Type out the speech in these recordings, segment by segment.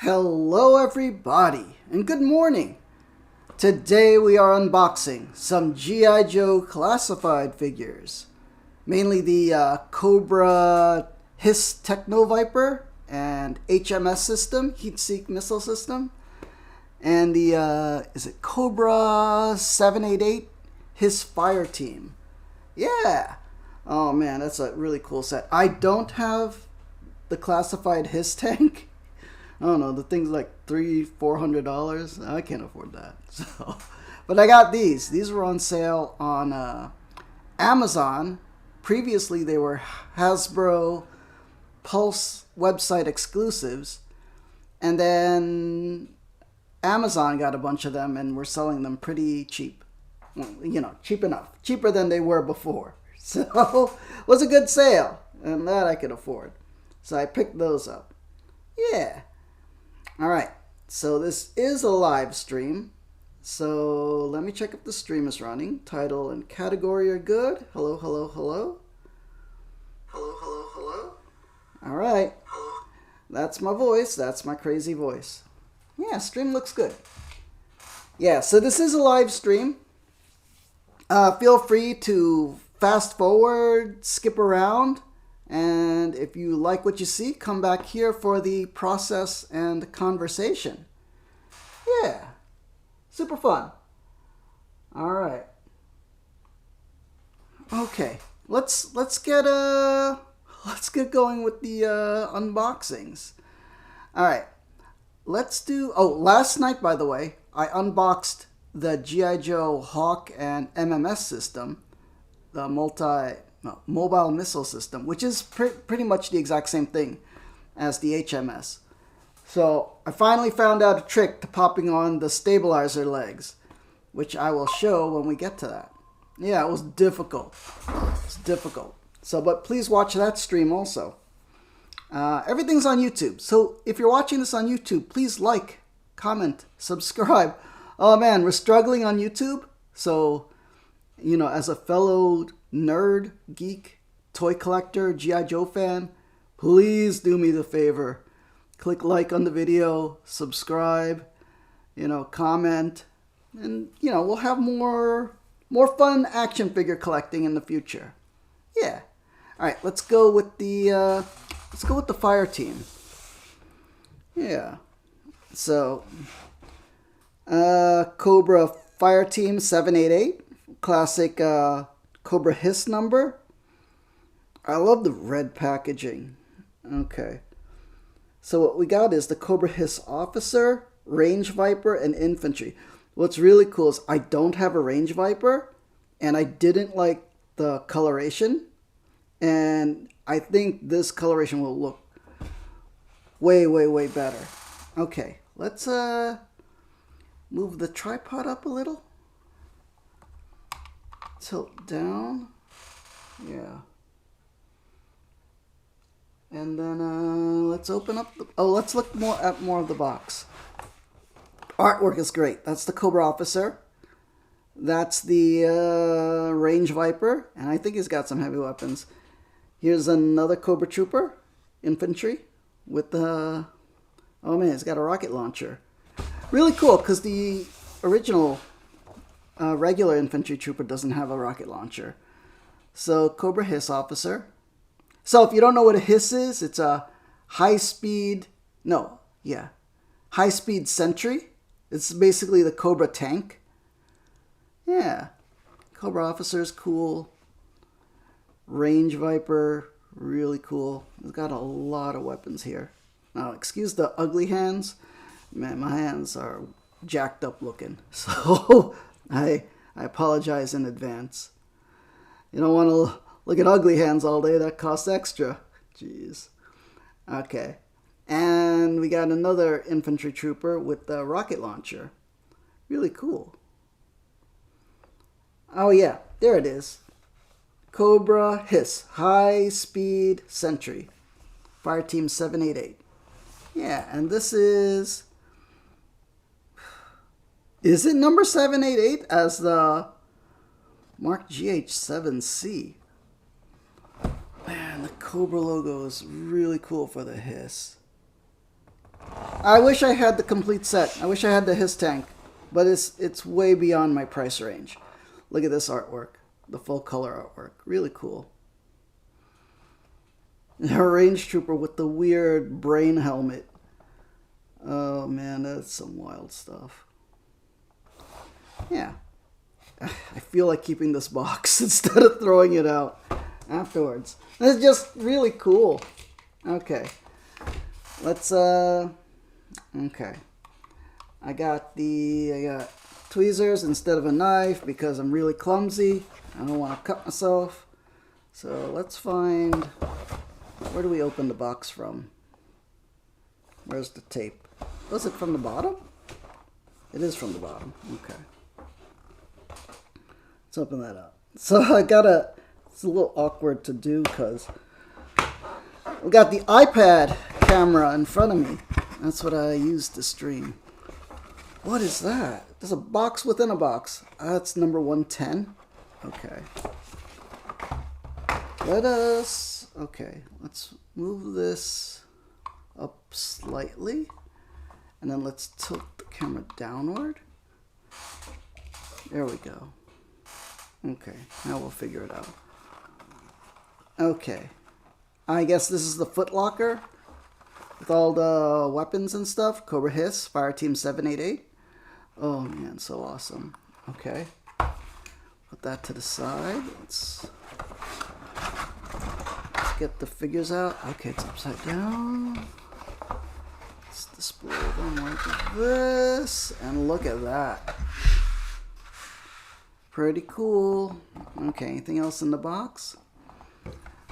Hello everybody, and good morning. Today we are unboxing some G.I. Joe classified figures. Mainly the Cobra Hiss Techno-Viper and HMS system, heat-seek missile system. And the, is it Cobra 788 Hiss Fire Team. Yeah! Oh man, that's a really cool set. I don't have the classified Hiss tank. I don't know, the thing's like $300-400. I can't afford that. So, but I got these. These were on sale on Amazon. Previously, they were Hasbro Pulse website exclusives, and then Amazon got a bunch of them, and we're selling them pretty cheap. Well, you know, cheap enough, cheaper than they were before. So, it was a good sale, and that I could afford. So I picked those up. Yeah. Alright, so this is a live stream, so let me check if the stream is running. Title and category are good. Hello, hello, hello. Hello, hello, hello. Alright, that's my voice, that's my crazy voice. Yeah, stream looks good. Yeah, so this is a live stream. Feel free to fast forward, skip around. And if you like what you see, come back here for the process and conversation. Yeah, super fun. All right. Okay, let's get going with the unboxings. All right, let's do. Oh, last night, by the way, I unboxed the G.I. Joe Hawk and MMS system, the mobile missile system, which is pretty much the exact same thing as the HMS. So I finally found out a trick to popping on the stabilizer legs, which I will show when we get to that. Yeah, it was difficult. It's difficult. So, but please watch that stream also. Everything's on YouTube. So if you're watching this on YouTube, please like, comment, subscribe. Oh man, we're struggling on YouTube. So, you know, as a fellow nerd, geek, toy collector, G.I. Joe fan, please do me the favor. Click like on the video, subscribe, you know, comment, and, you know, we'll have more fun action figure collecting in the future. Yeah. All right, let's go with the fire team. Yeah. So, Cobra Fire Team 788, classic Cobra Hiss number. I love the red packaging. Okay. So what we got is the Cobra Hiss Officer, Range Viper, and Infantry. What's really cool is I don't have a Range Viper, and I didn't like the coloration. And I think this coloration will look way, way, way better. Okay, let's move the tripod up a little. Tilt down. Yeah. And then let's open up the... Oh, let's look at more of the box. Artwork is great. That's the Cobra Officer. That's the Range Viper. And I think he's got some heavy weapons. Here's another Cobra Trooper. Infantry. With the... Oh man, he's got a rocket launcher. Really cool, because the original... regular infantry trooper doesn't have a rocket launcher. So, Cobra Hiss Officer. So, if you don't know what a hiss is, it's a high-speed sentry. It's basically the Cobra tank. Yeah. Cobra Officer is cool. Range Viper, really cool. It's got a lot of weapons here. Now, excuse the ugly hands. Man, my hands are jacked up looking. So... I apologize in advance. You don't want to look at ugly hands all day. That costs extra. Jeez. Okay. And we got another infantry trooper with the rocket launcher. Really cool. Oh yeah, there it is. Cobra Hiss High Speed Sentry. Fire Team 788. Yeah, and this is... Is it number 788 as the Mark GH7C? Man, the Cobra logo is really cool for the Hiss. I wish I had the complete set. I wish I had the Hiss tank, but it's way beyond my price range. Look at this artwork, the full color artwork, really cool. A range trooper with the weird brain helmet. Oh man, that's some wild stuff. Yeah, I feel like keeping this box instead of throwing it out afterwards. It's just really cool. Okay, let's okay. I got tweezers instead of a knife because I'm really clumsy. I don't want to cut myself. So let's find, where do we open the box from? Where's the tape? Was it from the bottom? It is from the bottom. Okay. Let's open that up. So it's a little awkward to do because we got the iPad camera in front of me. That's what I use to stream. What is that? There's a box within a box. That's number 110. Okay. Let's move this up slightly. And then let's tilt the camera downward. There we go. Okay, now we'll figure it out. Okay. I guess this is the footlocker with all the weapons and stuff. Cobra Hiss Fire Team 788. Oh man, so awesome. Okay. Put that to the side. Let's get the figures out. Okay, it's upside down. Let's display them like this. And look at that. Pretty cool. Okay, anything else in the box?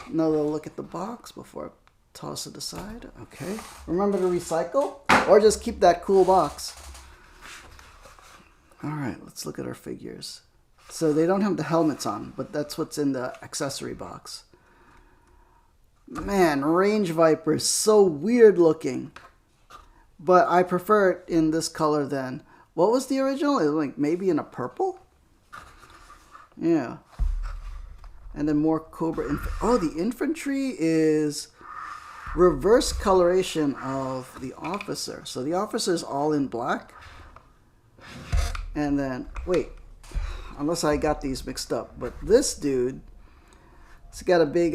Another look at the box before I toss it aside. Okay. Remember to recycle or just keep that cool box. Alright, let's look at our figures. So they don't have the helmets on, but that's what's in the accessory box. Man, Range Viper is so weird looking. But I prefer it in this color than... What was the original? It was like maybe in a purple? Yeah. And then more Cobra... Oh, the Infantry is reverse coloration of the Officer. So the Officer is all in black. And then... Wait. Unless I got these mixed up. But this dude... He's got a big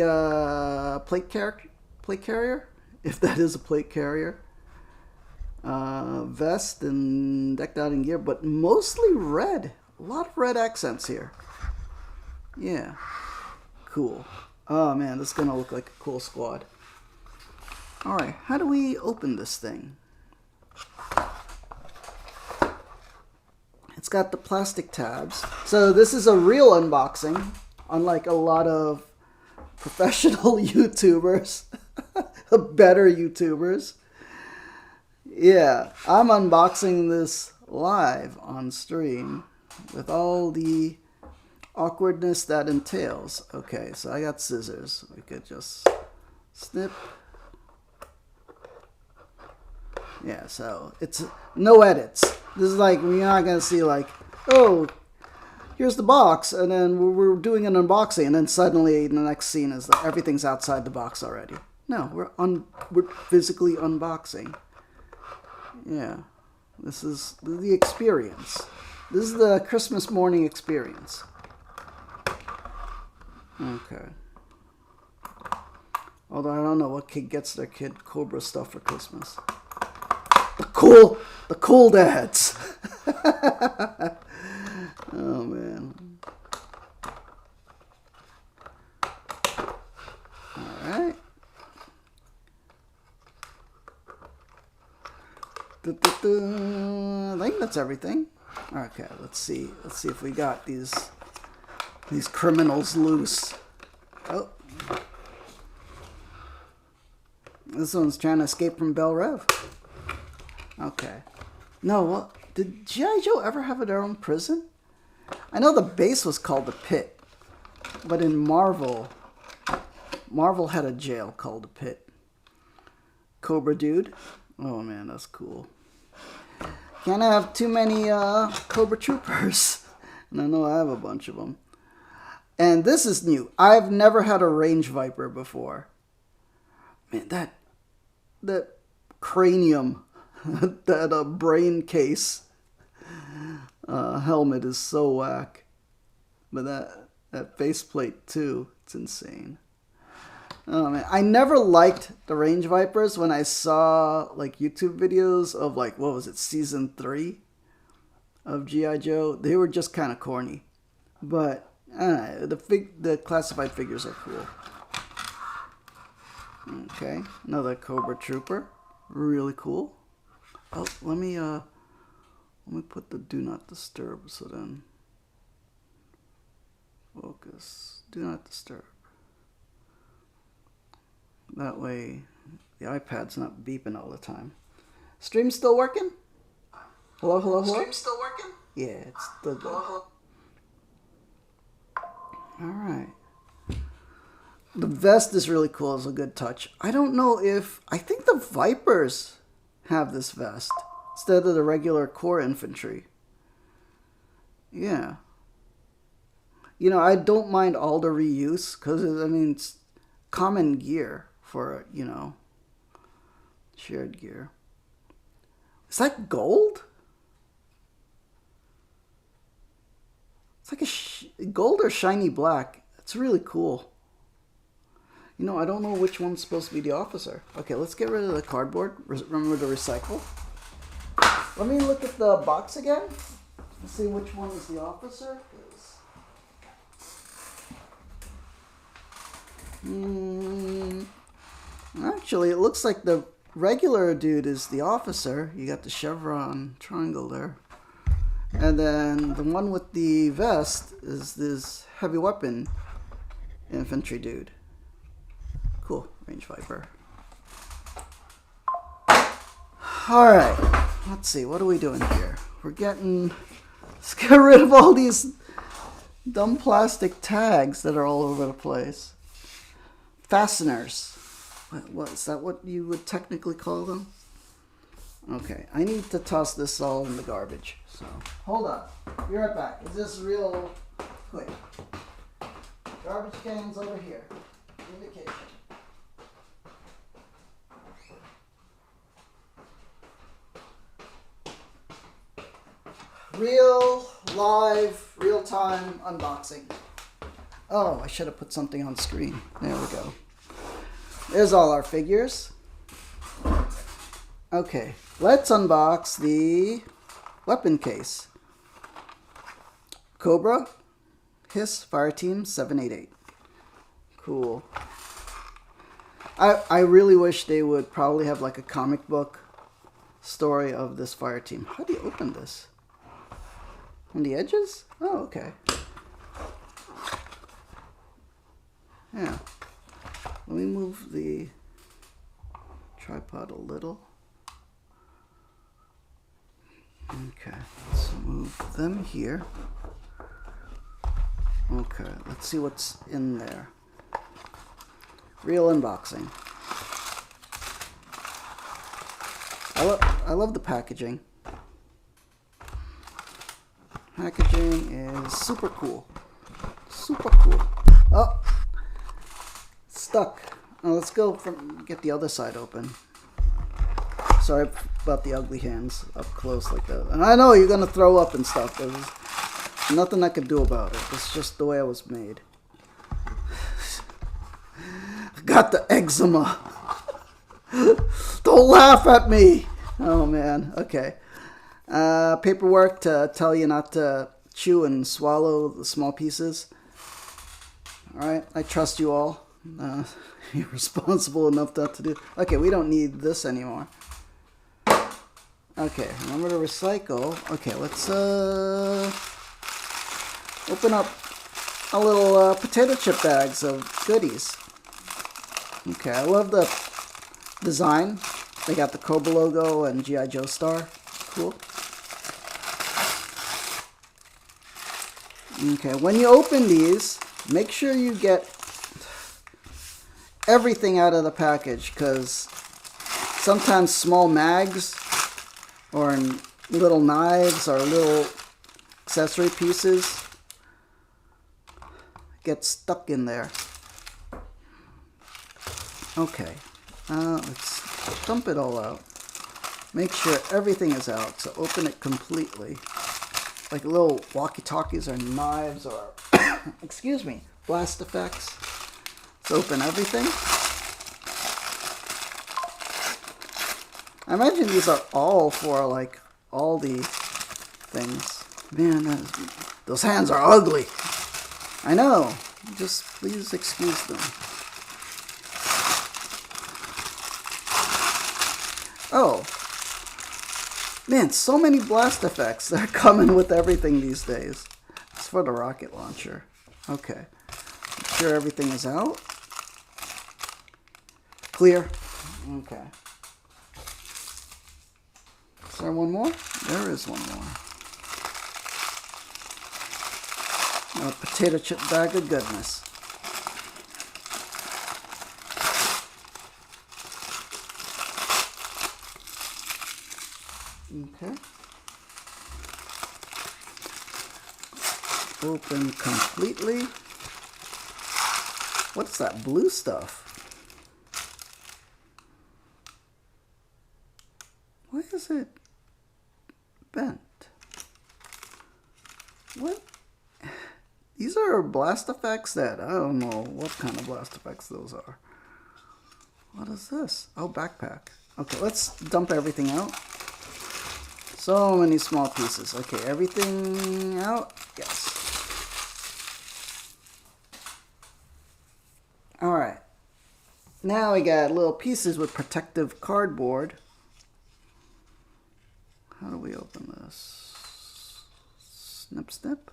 plate carrier. If that is a plate carrier. Vest and decked out in gear. But mostly red. A lot of red accents here. Yeah. Cool. Oh man, this is going to look like a cool squad. Alright, how do we open this thing? It's got the plastic tabs. So this is a real unboxing, unlike a lot of professional YouTubers, better YouTubers. Yeah, I'm unboxing this live on stream with all the awkwardness that entails. Okay, so I got scissors. We could just snip. Yeah, so it's no edits. This is like, we're not going to see like, oh, here's the box, and then we're doing an unboxing, and then suddenly the next scene is that everything's outside the box already. No, we're physically unboxing. Yeah, this is the experience. This is the Christmas morning experience. Okay. Although I don't know what kid gets their kid Cobra stuff for Christmas. The cool dads. Oh man. Alright. I think that's everything. Okay, let's see. Let's see if we got these criminals loose. Oh. This one's trying to escape from Bell Rev. Okay. No, what? Did G.I.JOE ever have their own prison? I know the base was called the Pit. But in Marvel had a jail called the Pit. Cobra dude. Oh man, that's cool. Can't have too many Cobra troopers. And I know I have a bunch of them. And this is new. I've never had a Range Viper before. Man, that cranium that brain case helmet is so whack. But that faceplate too, it's insane. Oh man, I never liked the Range Vipers when I saw like YouTube videos of like, what was it, season 3 of G.I. Joe. They were just kind of corny. But the classified figures are cool. Okay, another Cobra Trooper, really cool. Oh, let me put the do not disturb so then focus. Do not disturb. That way the iPad's not beeping all the time. Stream still working? Hello, hello, hello? Stream still working? Yeah, it's still good. Hello, hello. Alright. The vest is really cool. It's a good touch. I don't know if... I think the Vipers have this vest instead of the regular core infantry. Yeah. You know, I don't mind all the reuse because, I mean, it's common gear for, you know, shared gear. Is that gold? It's like a gold or shiny black. It's really cool. You know, I don't know which one's supposed to be the officer. Okay, let's get rid of the cardboard. Remember to recycle. Let me look at the box again. Let's see which one is the officer. Actually, it looks like the regular dude is the officer. You got the chevron triangle there. And then the one with the vest is this heavy weapon infantry dude. Cool, Range Viper. Alright, let's see, what are we doing here? Let's get rid of all these dumb plastic tags that are all over the place. Fasteners. What is that what you would technically call them? Okay, I need to toss this all in the garbage. So, hold on. Be right back. Is this real quick? Garbage cans over here. Indication. Live, real-time unboxing. Oh, I should have put something on screen. There we go. There's all our figures. Okay, let's unbox the weapon case. Cobra Hiss Fire Team 788. Cool. I really wish they would probably have like a comic book story of this fire team. How do you open this? On the edges? Oh, okay. Yeah. Let me move the tripod a little. Okay, let's move them here. Okay, let's see what's in there. Real unboxing. I love the packaging. Packaging is super cool. Super cool. Oh! Stuck. Now let's go get the other side open. Sorry about the ugly hands up close like that. And I know you're gonna throw up and stuff. There's nothing I can do about it. It's just the way I was made. I got the eczema. Don't laugh at me. Oh man. Okay. Paperwork to tell you not to chew and swallow the small pieces. Alright, I trust you all. You're responsible enough not to do. Okay, we don't need this anymore. Okay, remember to recycle. Okay, let's open up a little potato chip bags of goodies. Okay, I love the design. They got the Cobra logo and G.I. Joe star. Cool. Okay, when you open these, make sure you get everything out of the package, because sometimes small mags or little knives or little accessory pieces get stuck in there. Okay, let's dump it all out. make sure everything is out. So open it completely. Like little walkie-talkies or knives or, excuse me, blast effects. Let's open everything. I imagine these are all for like all the things. Man, those hands are ugly. I know. Just please excuse them. Oh. Man, so many blast effects that are coming with everything these days. It's for the rocket launcher. Okay. Make sure everything is out. Clear. Okay. Is there one more? There is one more. A potato chip bag of goodness. Okay. Open completely. What's that blue stuff? Why is it bent? What? These are blast effects that I don't know what kind of blast effects those are. What is this? Oh, backpack. Okay, let's dump everything out. So many small pieces. Okay, everything out? Yes. Alright. Now we got little pieces with protective cardboard. How do we open this? Snip, snip.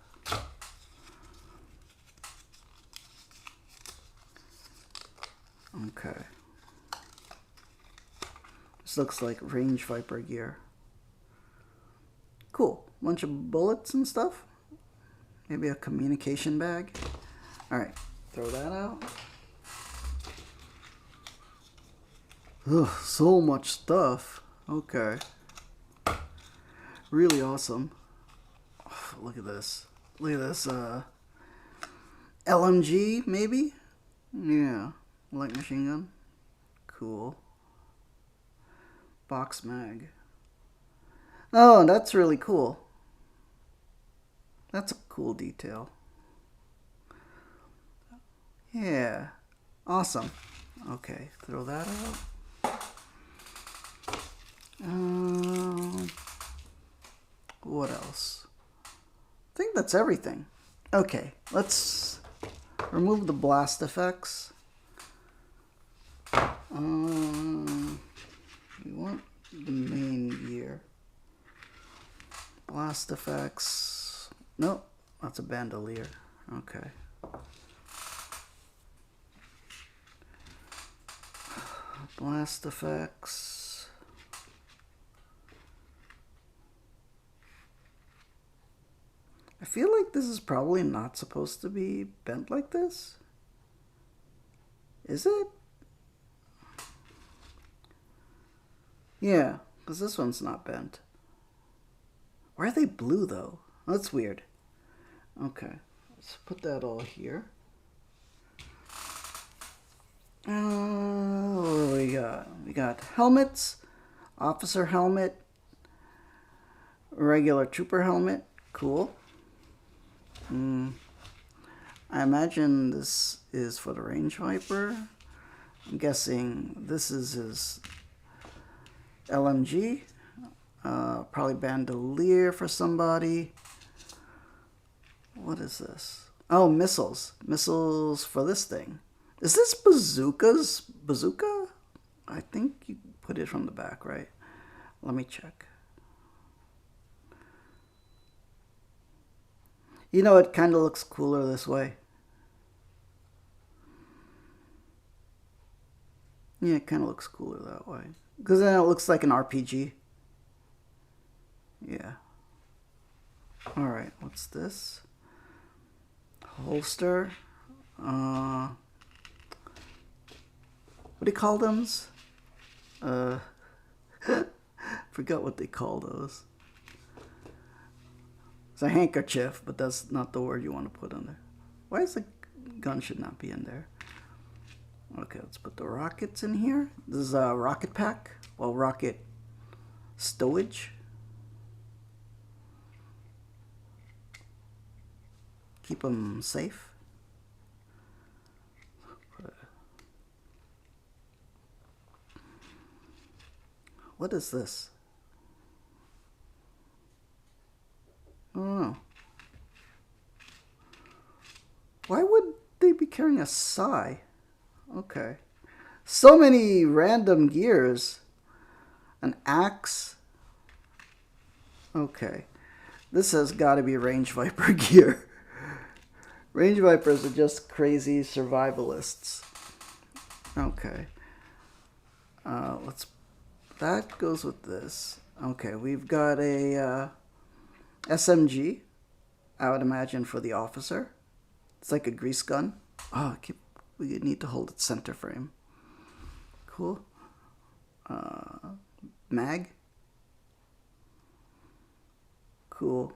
Okay. This looks like range Viper gear. Cool. Bunch of bullets and stuff. Maybe a communication bag. Alright. Throw that out. Ugh, so much stuff. Okay. Really awesome. Oh, look at this. Look at this. LMG, maybe? Yeah. Light machine gun. Cool. Box mag. Oh, that's really cool. That's a cool detail. Yeah. Awesome. Okay, throw that out. What else? I think that's everything. Okay, let's remove the blast effects. We want the main gear. Blast effects. Nope, that's a bandolier. Okay. Blast effects. I feel like this is probably not supposed to be bent like this. Is it? Yeah, because this one's not bent. Why are they blue though? That's weird. Okay, let's put that all here. What do we got? We got helmets, officer helmet, regular trooper helmet. Cool. I imagine this is for the range Viper. I'm guessing this is his LMG. Probably bandolier for somebody. What is this? Oh, missiles. Missiles for this thing. Is this bazooka's bazooka? I think you put it from the back, right? Let me check. You know, it kind of looks cooler this way. Yeah, it kind of looks cooler that way. Because then it looks like an RPG. Yeah. Alright, what's this? Holster. What do you call them? Forgot what they call those. It's a handkerchief, but that's not the word you want to put in there. Why is the gun should not be in there? Okay, let's put the rockets in here. This is a rocket pack. Well, rocket Stowage. Keep them safe. What is this? I don't know. Why would they be carrying a sai? Okay. So many random gears. An axe. Okay. This has got to be Range Viper gear. Range Vipers are just crazy survivalists. Okay. That goes with this. Okay, we've got a SMG, I would imagine, for the officer. It's like a grease gun. Oh, we need to hold its center frame. Cool. Mag. Cool.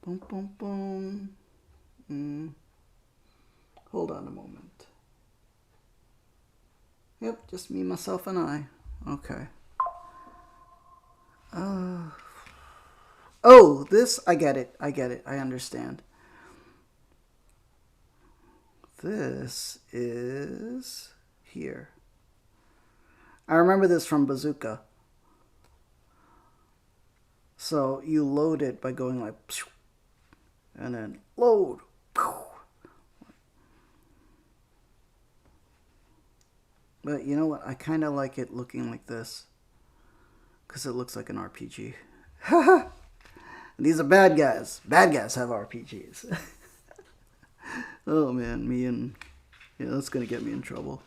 Boom, boom, boom. Hold on a moment. Yep, just me, myself, and I. Okay. Oh, this, I get it. I understand. This is here. I remember this from Bazooka. So you load it by going like, and then load. But you know what? I kind of like it looking like this, because it looks like an RPG. These are bad guys. Bad guys have RPGs. Oh man, yeah, that's gonna get me in trouble.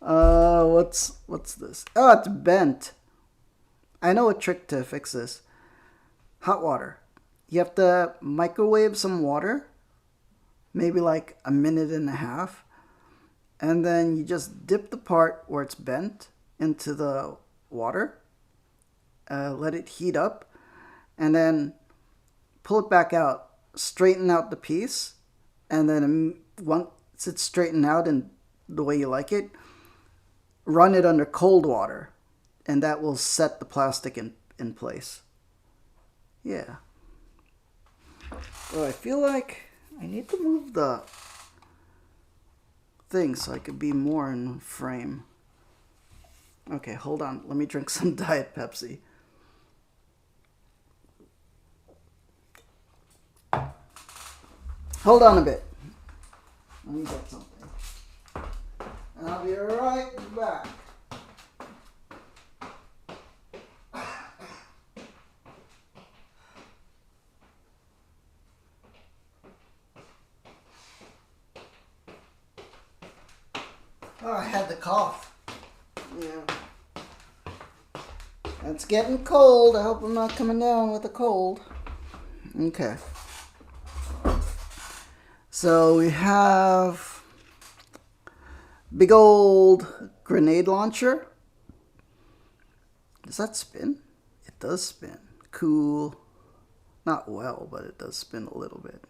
What's this? Oh, it's bent. I know a trick to fix this. Hot water. You have to microwave some water, maybe like a minute and a half, and then you just dip the part where it's bent into the water, let it heat up, and then pull it back out, straighten out the piece, and then once it's straightened out in the way you like it, run it under cold water, and that will set the plastic in place. Yeah. Oh, I feel like I need to move the thing so I could be more in frame. Okay, hold on. Let me drink some Diet Pepsi. Hold on a bit. Let me get something. And I'll be right back. Oh, I had the cough. Yeah. It's getting cold. I hope I'm not coming down with a cold. Okay. So we have big old grenade launcher. Does that spin? It does spin. Cool. Not well, but it does spin a little bit.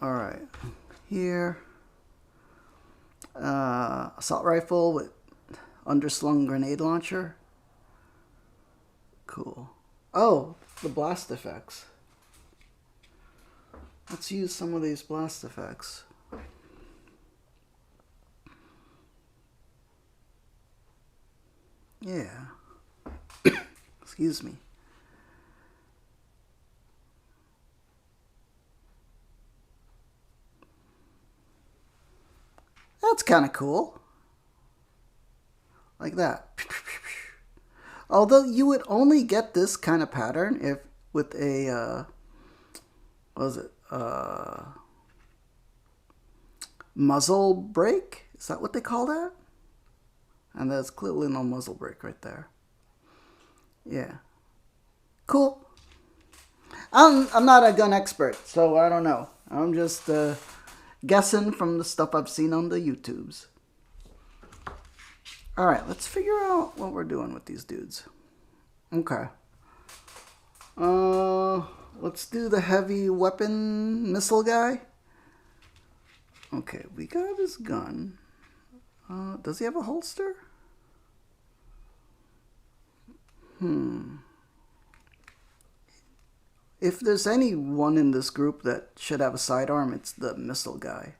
Alright. Here. Assault rifle with underslung grenade launcher. Cool. Oh, the blast effects. Let's use some of these blast effects. Yeah. Excuse me. That's kind of cool. Like that. Although you would only get this kind of pattern if with a what was it? Muzzle brake? Is that what they call that? And there's clearly no muzzle brake right there. Yeah. Cool. I'm not a gun expert, so I don't know. I'm just guessing from the stuff I've seen on the YouTubes. Alright, let's figure out what we're doing with these dudes. Okay. Let's do the heavy weapon missile guy. Okay, we got his gun. Does he have a holster? If there's anyone in this group that should have a sidearm, it's the missile guy.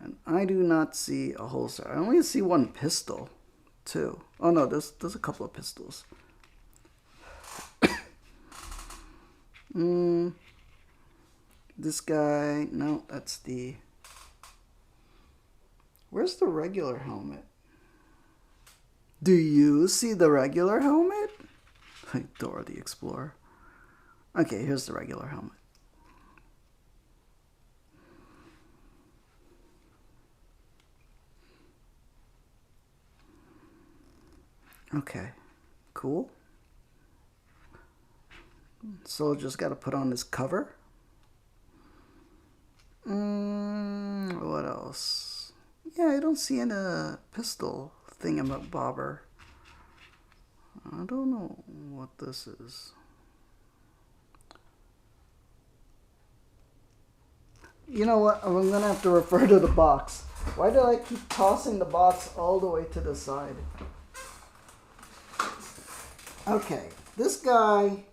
And I do not see a holster. I only see one pistol, too. Oh no, there's a couple of pistols. This guy, no, that's the... Where's the regular helmet? Do you see the regular helmet? Like Dora the Explorer. Okay, here's the regular helmet. Okay, cool. Soldier's got to put on his cover. What else? Yeah, I don't see any pistol thingamabobber. I don't know what this is. You know what? I'm going to have to refer to the box. Why do I keep tossing the box all the way to the side? Okay, this guy...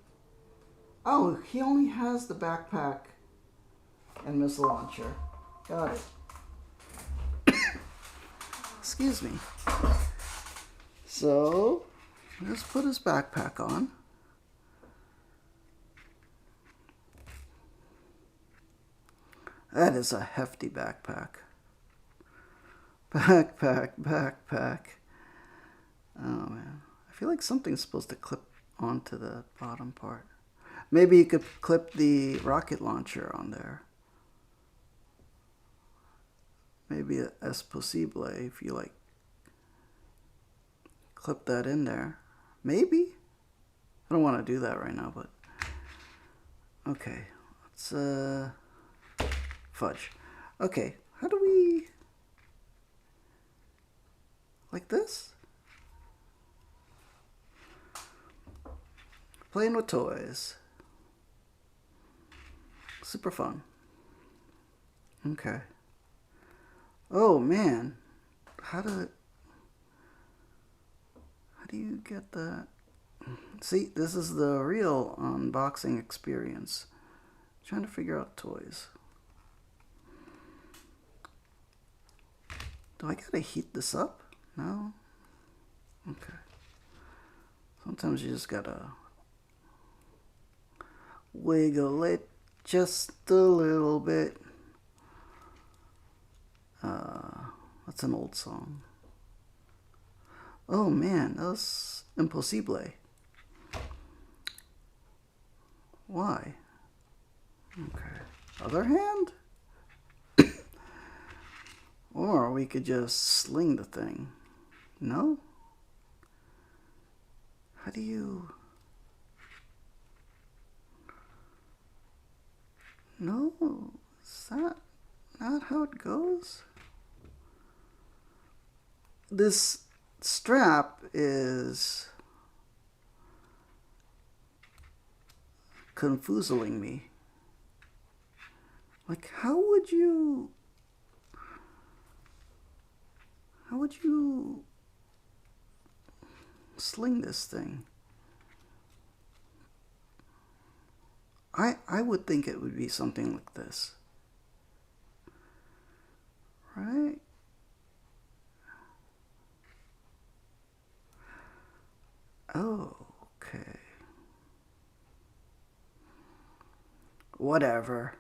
Oh, he only has the backpack and missile launcher. Got it. Excuse me. So, let's put his backpack on. That is a hefty backpack. Backpack. Oh man. I feel like something's supposed to clip onto the bottom part. Maybe you could clip the rocket launcher on there. Maybe es posible if you like clip that in there. Maybe. I don't want to do that right now, but okay. Let's fudge. Okay, how do we like this? Playing with toys. Super fun. Okay. Oh man, how do you get that? See, this is the real unboxing experience. Trying to figure out toys. Do I gotta heat this up? No? Okay. Sometimes you just gotta wiggle it just a little bit. That's an old song. Oh man, that's impossible. Why? Okay. Other hand? Or we could just sling the thing. No? How do you... No, is that not how it goes? This strap is confuseling me. Like, how would you sling this thing? I would think it would be something like this. Right? Oh, okay. Whatever.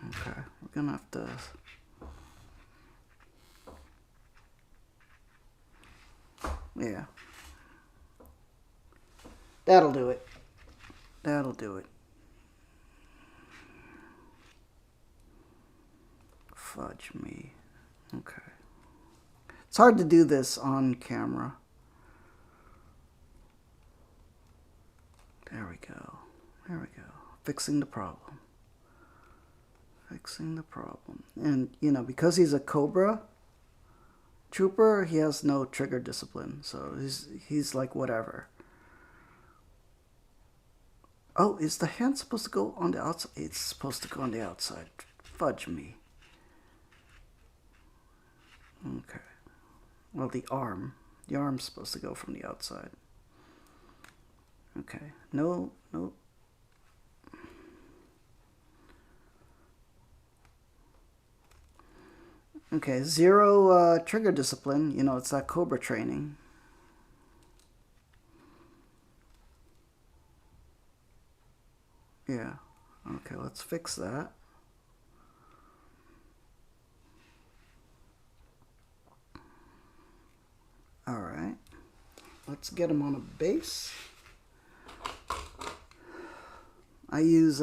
Okay, we're gonna have to... Yeah. That'll do it. That'll do it. Fudge me. Okay. It's hard to do this on camera. There we go. There we go. Fixing the problem. Fixing the problem. And, you know, because he's a Cobra trooper, he has no trigger discipline. So he's like whatever. Oh, is the hand supposed to go on the outside? It's supposed to go on the outside. Fudge me. Well, the arm. The arm's supposed to go from the outside. Okay. No, no. Okay, 0 trigger discipline. You know, it's that Cobra training. Yeah. Okay, let's fix that. Alright. Let's get him on a base. I use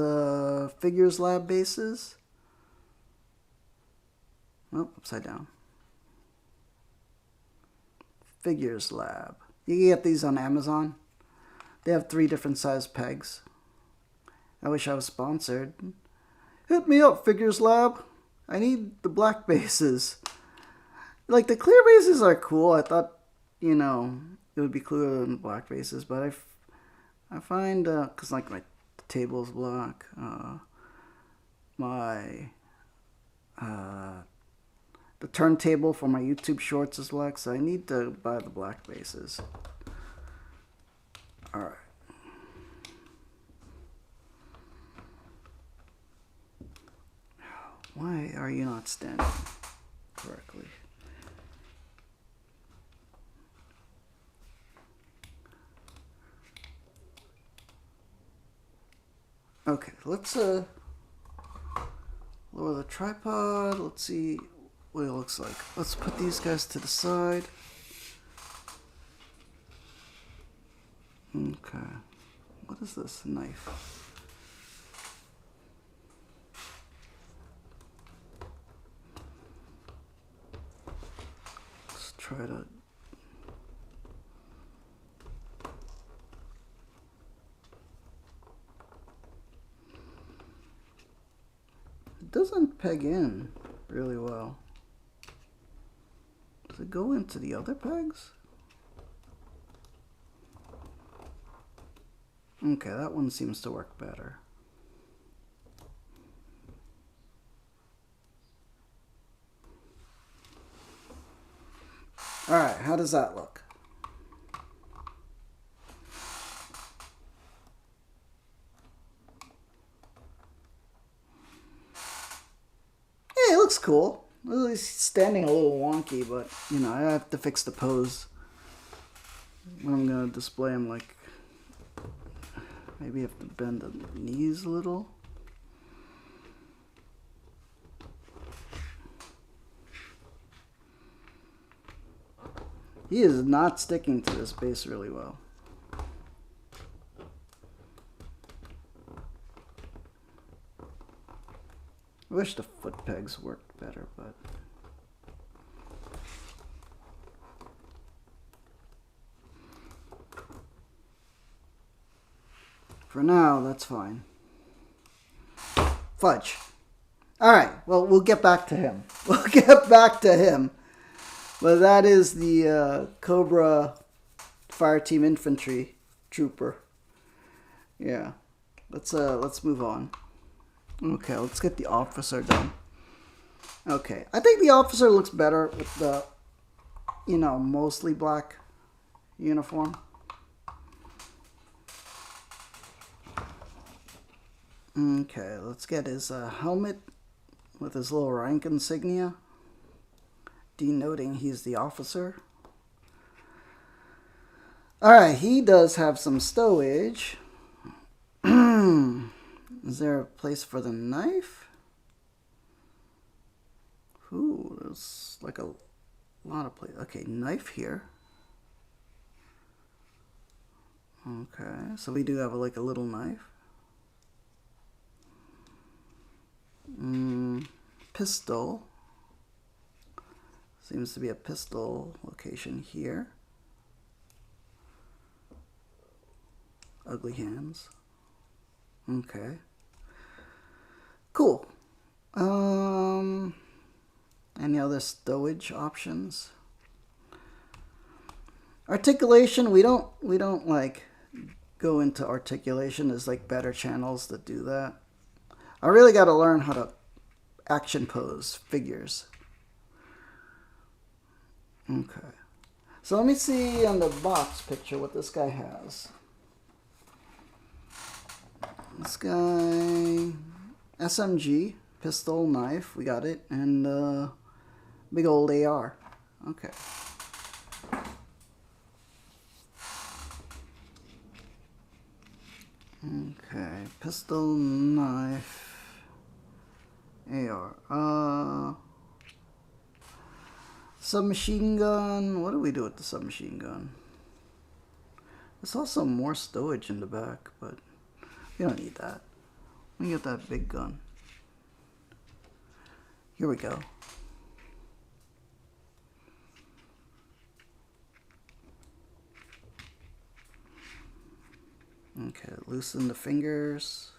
Figures Lab bases. Oh, upside down. Figures Lab. You can get these on Amazon. They have 3 different size pegs. I wish I was sponsored. Hit me up, Figures Lab. I need the black bases. Like, the clear bases are cool. I thought, you know, it would be cooler than black bases, but I find, because like my table's black, the turntable for my YouTube shorts is black, so I need to buy the black bases. Alright. Why are you not standing correctly? Okay, let's lower the tripod. Let's see what it looks like. Let's put these guys to the side. Okay. What is this? Knife. Let's try to... It doesn't peg in really well. Does it go into the other pegs? Okay, that one seems to work better. Alright, how does that look? Hey, it looks cool. Well, he's standing a little wonky, but, you know, I have to fix the pose. I'm going to display him like... Maybe I have to bend the knees a little. He is not sticking to this base really well. I wish the foot pegs worked better, but... For now, that's fine. Fudge. Alright, well, we'll get back to him. We'll get back to him. But that is the Cobra Fire Team Infantry Trooper. Yeah. Let's move on. Okay, let's get the officer done. Okay, I think the officer looks better with the, you know, mostly black uniform. Okay, let's get his helmet with his little rank insignia, denoting he's the officer. Alright, he does have some stowage. Is there a place for the knife? Ooh, there's like a lot of places. Okay, knife here. Okay, so we do have like a little knife. Pistol. Seems to be a pistol location here. Ugly hands. Okay. Cool. Any other stowage options? Articulation, we don't like go into articulation. There's like better channels that do that. I really got to learn how to action pose figures. Okay. So let me see on the box picture what this guy has. This guy, SMG, pistol, knife, we got it, and big old AR. Okay. Okay, pistol, knife, AR. Submachine gun. What do we do with the submachine gun? I saw some more stowage in the back, but we don't need that. We get that big gun. Here we go. Okay, loosen the fingers.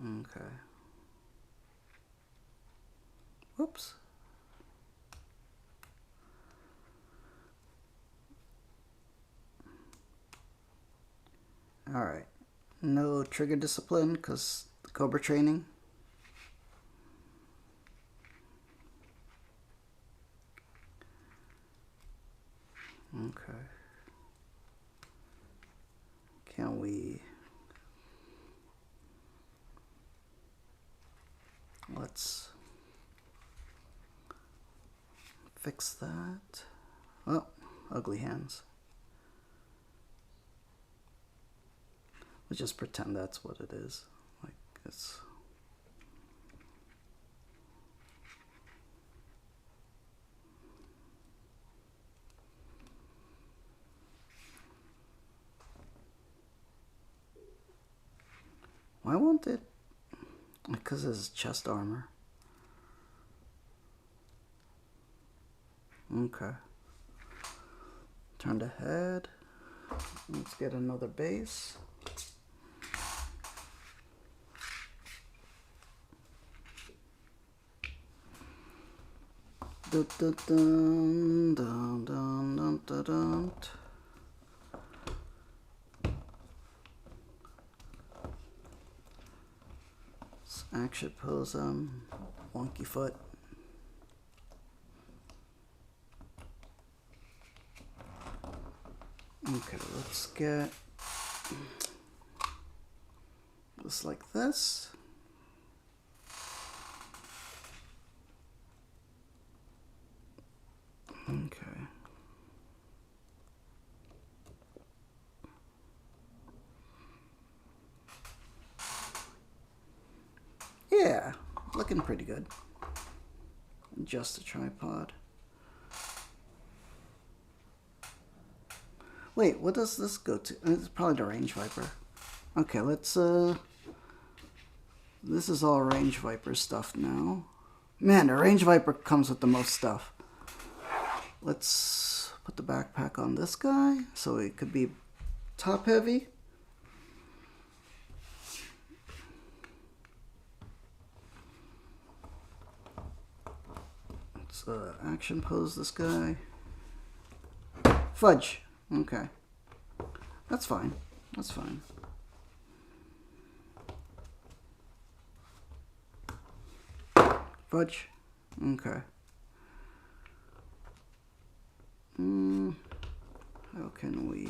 Okay. Whoops. Alright. No trigger discipline because the Cobra training. Okay. Can we... Let's fix that. Oh, ugly hands. Let's just pretend that's what it is. Like it's... Why won't it? Because it's chest armor. Okay. Turn the head. Let's get another base. Dun, dun, dun, dun, dun, dun, dun, dun. Let's action pose wonky foot. Okay, let's get this like this. Okay. Yeah, looking pretty good. Adjust the tripod. Wait, what does this go to? It's probably the range viper. Okay, let's this is all range viper stuff now. Man, the range viper comes with the most stuff. Let's put the backpack on this guy so it could be top heavy. Let's action pose this guy. Fudge. Okay. That's fine. That's fine. Fudge. Okay. How can we...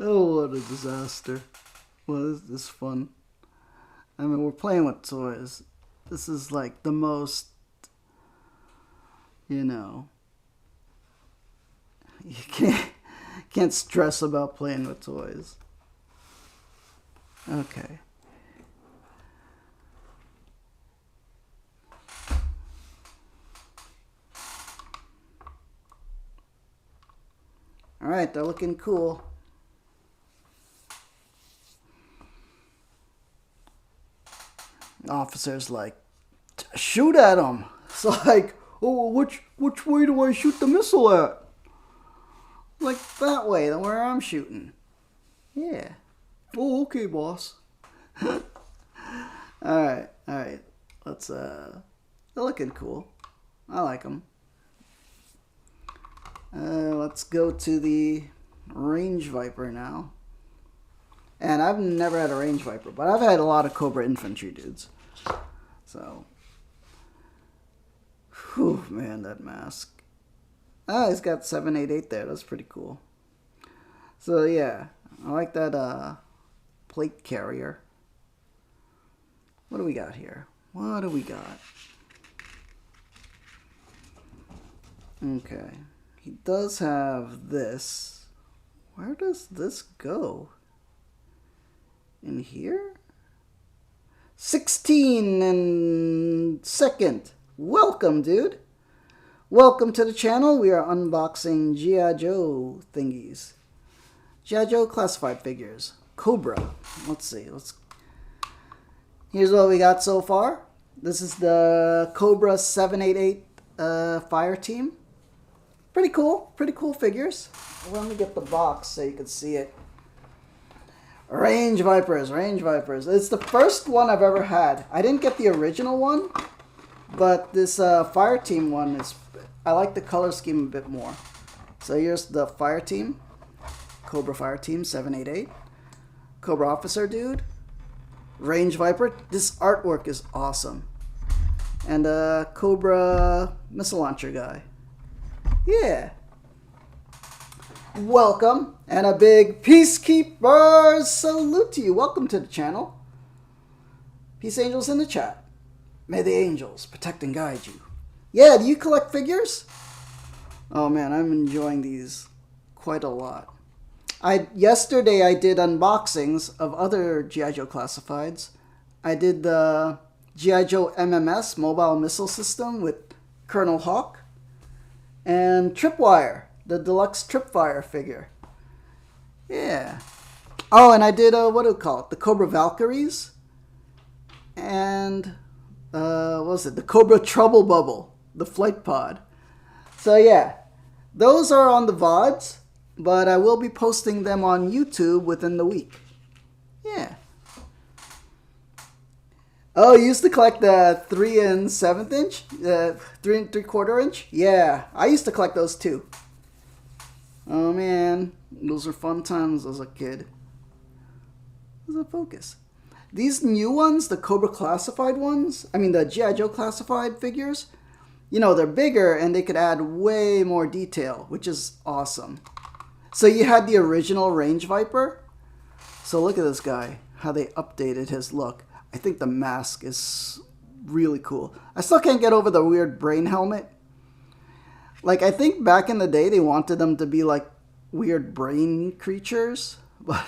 Oh, what a disaster. Well, is this fun? I mean, we're playing with toys. This is like the most, you know, you can't stress about playing with toys. Okay. All right, they're looking cool. Officer's like, shoot at them. It's like, oh, which way do I shoot the missile at? Like that way, where I'm shooting. Yeah. Oh, okay, boss. All right. Let's they're looking cool. I like them. Let's go to the Range Viper now. And I've never had a Range Viper, but I've had a lot of Cobra Infantry dudes. So, whew, man, that mask. Ah, he's got 788 there. That's pretty cool. So, yeah, I like that plate carrier. What do we got here? What do we got? Okay. He does have this. Where does this go? In here? 16 and second. Welcome, dude. Welcome to the channel. We are unboxing G.I. Joe thingies. G.I. Joe classified figures. Cobra. Let's see. Here's what we got so far. This is the Cobra 788 Fire Team. Pretty cool. Pretty cool figures. Let me get the box so you can see it. Range Vipers. Range Vipers. It's the first one I've ever had. I didn't get the original one, but this Fire Team one is... I like the color scheme a bit more. So here's the Fire Team. Cobra Fire Team 788. Cobra Officer dude. Range Viper. This artwork is awesome. And a Cobra missile launcher guy. Yeah. Welcome. And a big Peacekeeper salute to you. Welcome to the channel. Peace angels in the chat. May the angels protect and guide you. Yeah, do you collect figures? Oh man, I'm enjoying these quite a lot. Yesterday I did unboxings of other G.I. Joe classifieds. I did the G.I. Joe MMS mobile missile system with Colonel Hawk and Tripwire, the deluxe Tripwire figure. Yeah. Oh, and I did what do we call it? The Cobra Valkyries and what was it? The Cobra Trouble Bubble, the flight pod. So yeah, those are on the VODs. But I will be posting them on YouTube within the week. Yeah. Oh, you used to collect the 3 7/8 inch? 3 3/4 inch? Yeah, I used to collect those too. Oh man, those are fun times as a kid. Where's the focus? These new ones, the Cobra classified ones, I mean the G.I. Joe classified figures, you know, they're bigger and they could add way more detail, which is awesome. So you had the original Range Viper. So look at this guy, how they updated his look. I think the mask is really cool. I still can't get over the weird brain helmet. Like, I think back in the day they wanted them to be like weird brain creatures. But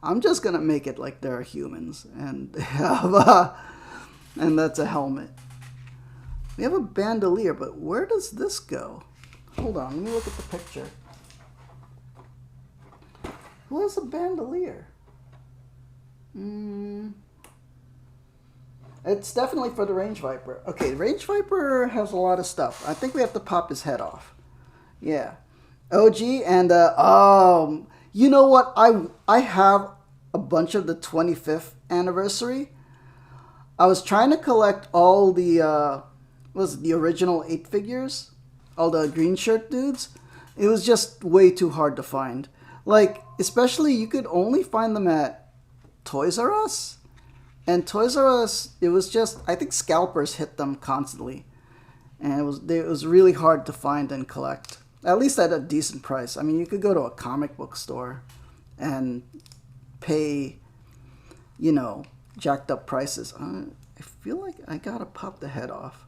I'm just going to make it like they're humans. And they have and that's a helmet. We have a bandolier, but where does this go? Hold on, let me look at the picture. Who has a bandolier? It's definitely for the Range Viper. Okay, Range Viper has a lot of stuff. I think we have to pop his head off. Yeah. OG and, you know what? I have a bunch of the 25th anniversary. I was trying to collect all the, the original 8 figures? All the green shirt dudes. It was just way too hard to find. Like, especially you could only find them at Toys R Us. And Toys R Us, it was just, I think scalpers hit them constantly. And it was really hard to find and collect. At least at a decent price. I mean, you could go to a comic book store and pay, you know, jacked up prices. I feel like I gotta pop the head off.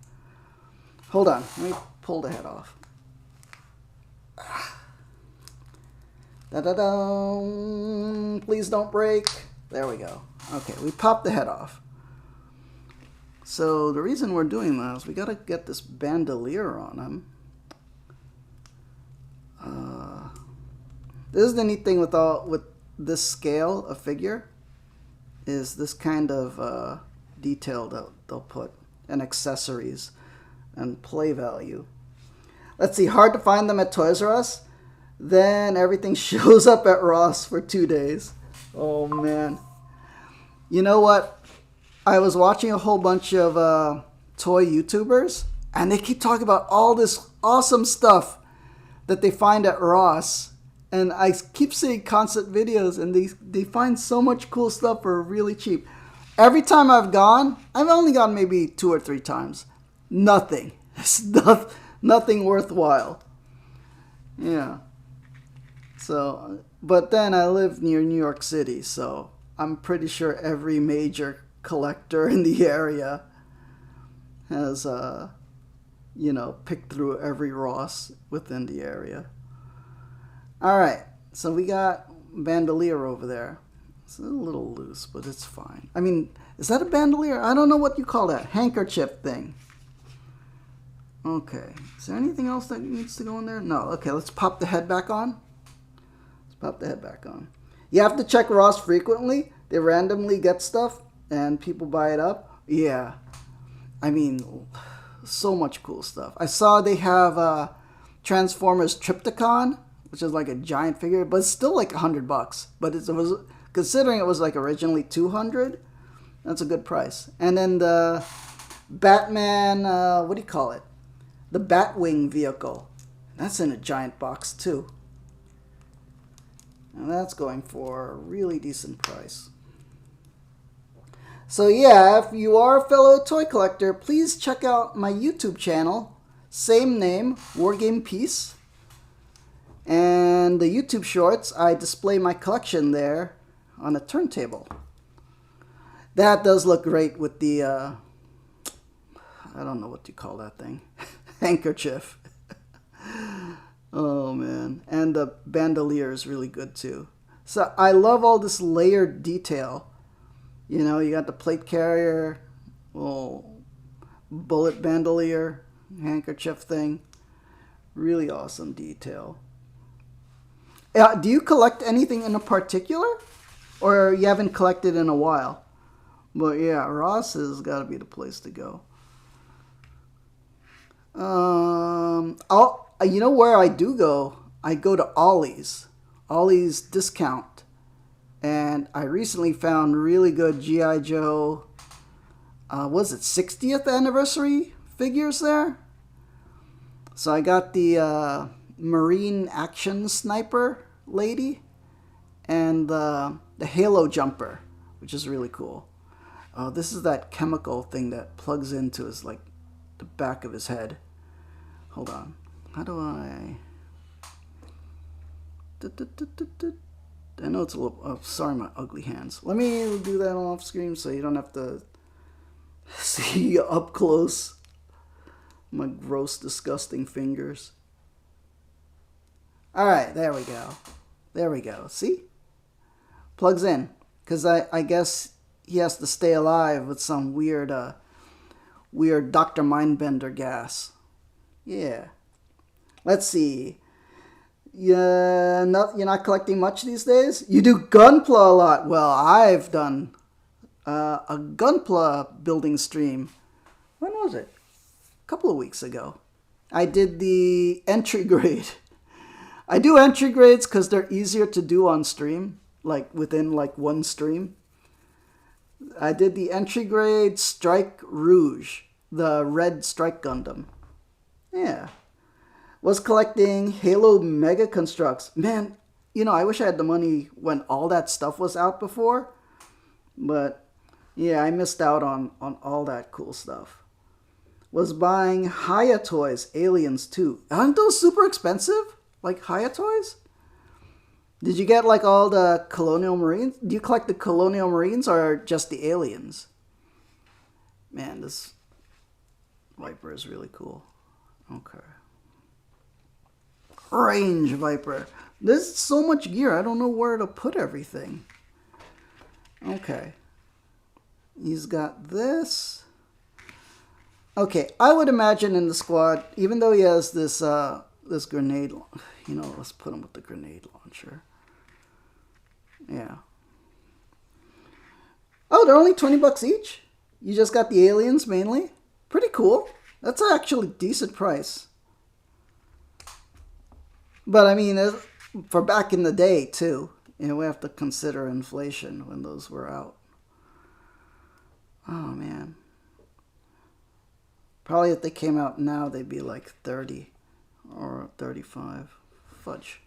Hold on, let me pull the head off. Da-da-da! Please don't break. There we go. Okay, we popped the head off. So the reason we're doing that is we gotta get this bandolier on him. This is the neat thing with this scale of figure, is this kind of detail that they'll put, and accessories and play value. Let's see, hard to find them at Toys R Us. Then everything shows up at Ross for 2 days. Oh man. You know what? I was watching a whole bunch of toy YouTubers, and they keep talking about all this awesome stuff that they find at Ross, And I keep seeing concept videos, and they find so much cool stuff for really cheap. Every time I've gone, I've only gone maybe 2 or 3 times. Nothing. It's nothing worthwhile. Yeah. So, but then I live near New York City, so I'm pretty sure every major collector in the area has, you know, picked through every Ross within the area. All right, so we got bandolier over there. It's a little loose, but it's fine. I mean, is that a bandolier? I don't know what you call that. Handkerchief thing. Okay, is there anything else that needs to go in there? No, okay, let's pop the head back on. Let's pop the head back on. You have to check Ross frequently. They randomly get stuff, and people buy it up. Yeah, I mean, so much cool stuff. I saw they have Transformers Trypticon, which is like a giant figure, but it's still like $100. But it was, considering it was like originally $200, that's a good price. And then the Batman, what do you call it? The Batwing vehicle. That's in a giant box too. And that's going for a really decent price. So yeah, if you are a fellow toy collector, please check out my YouTube channel. Same name, Wargame Peace. And the YouTube shorts, I display my collection there on a turntable. That does look great with the, I don't know what you call that thing, handkerchief. Oh man, and the bandolier is really good too. So I love all this layered detail. You know, you got the plate carrier, little bullet bandolier, handkerchief thing. Really awesome detail. Do you collect anything in a particular? Or you haven't collected in a while? But yeah, Ross has got to be the place to go. You know where I do go? I go to Ollie's. Ollie's Discount. And I recently found really good G.I. Joe, was it 60th anniversary figures there? So I got the Marine Action Sniper lady and the Halo Jumper, which is really cool. This is that chemical thing that plugs into his, like, the back of his head. Hold on. How do I... I know it's a little... Oh, sorry, my ugly hands. Let me do that off screen so you don't have to see up close my gross, disgusting fingers. Alright, there we go. There we go. See? Plugs in. Because I guess he has to stay alive with some weird, weird Dr. Mindbender gas. Yeah. Let's see. You're not collecting much these days? You do Gunpla a lot. Well, I've done a Gunpla building stream. When was it? A couple of weeks ago. I did the entry grade. I do entry grades because they're easier to do on stream, like within like one stream. I did the entry grade Strike Rouge, the red Strike Gundam. Yeah. Was collecting Halo Mega Constructs. Man, you know, I wish I had the money when all that stuff was out before. But, yeah, I missed out on all that cool stuff. Was buying Haya Toys, Aliens 2. Aren't those super expensive? Like Haya Toys? Did you get like all the Colonial Marines? Do you collect the Colonial Marines or just the aliens? Man, this Viper is really cool. Okay. Range Viper. There's so much gear, I don't know where to put everything. Okay. He's got this. Okay, I would imagine in the squad, even though he has this this grenade, you know, let's put him with the grenade launcher. Yeah. Oh, they're only 20 bucks each? You just got the aliens mainly? Pretty cool. That's actually a decent price. But I mean, for back in the day too, you know, we have to consider inflation when those were out. Oh man. Probably if they came out now, they'd be like 30 or 35. Fudge.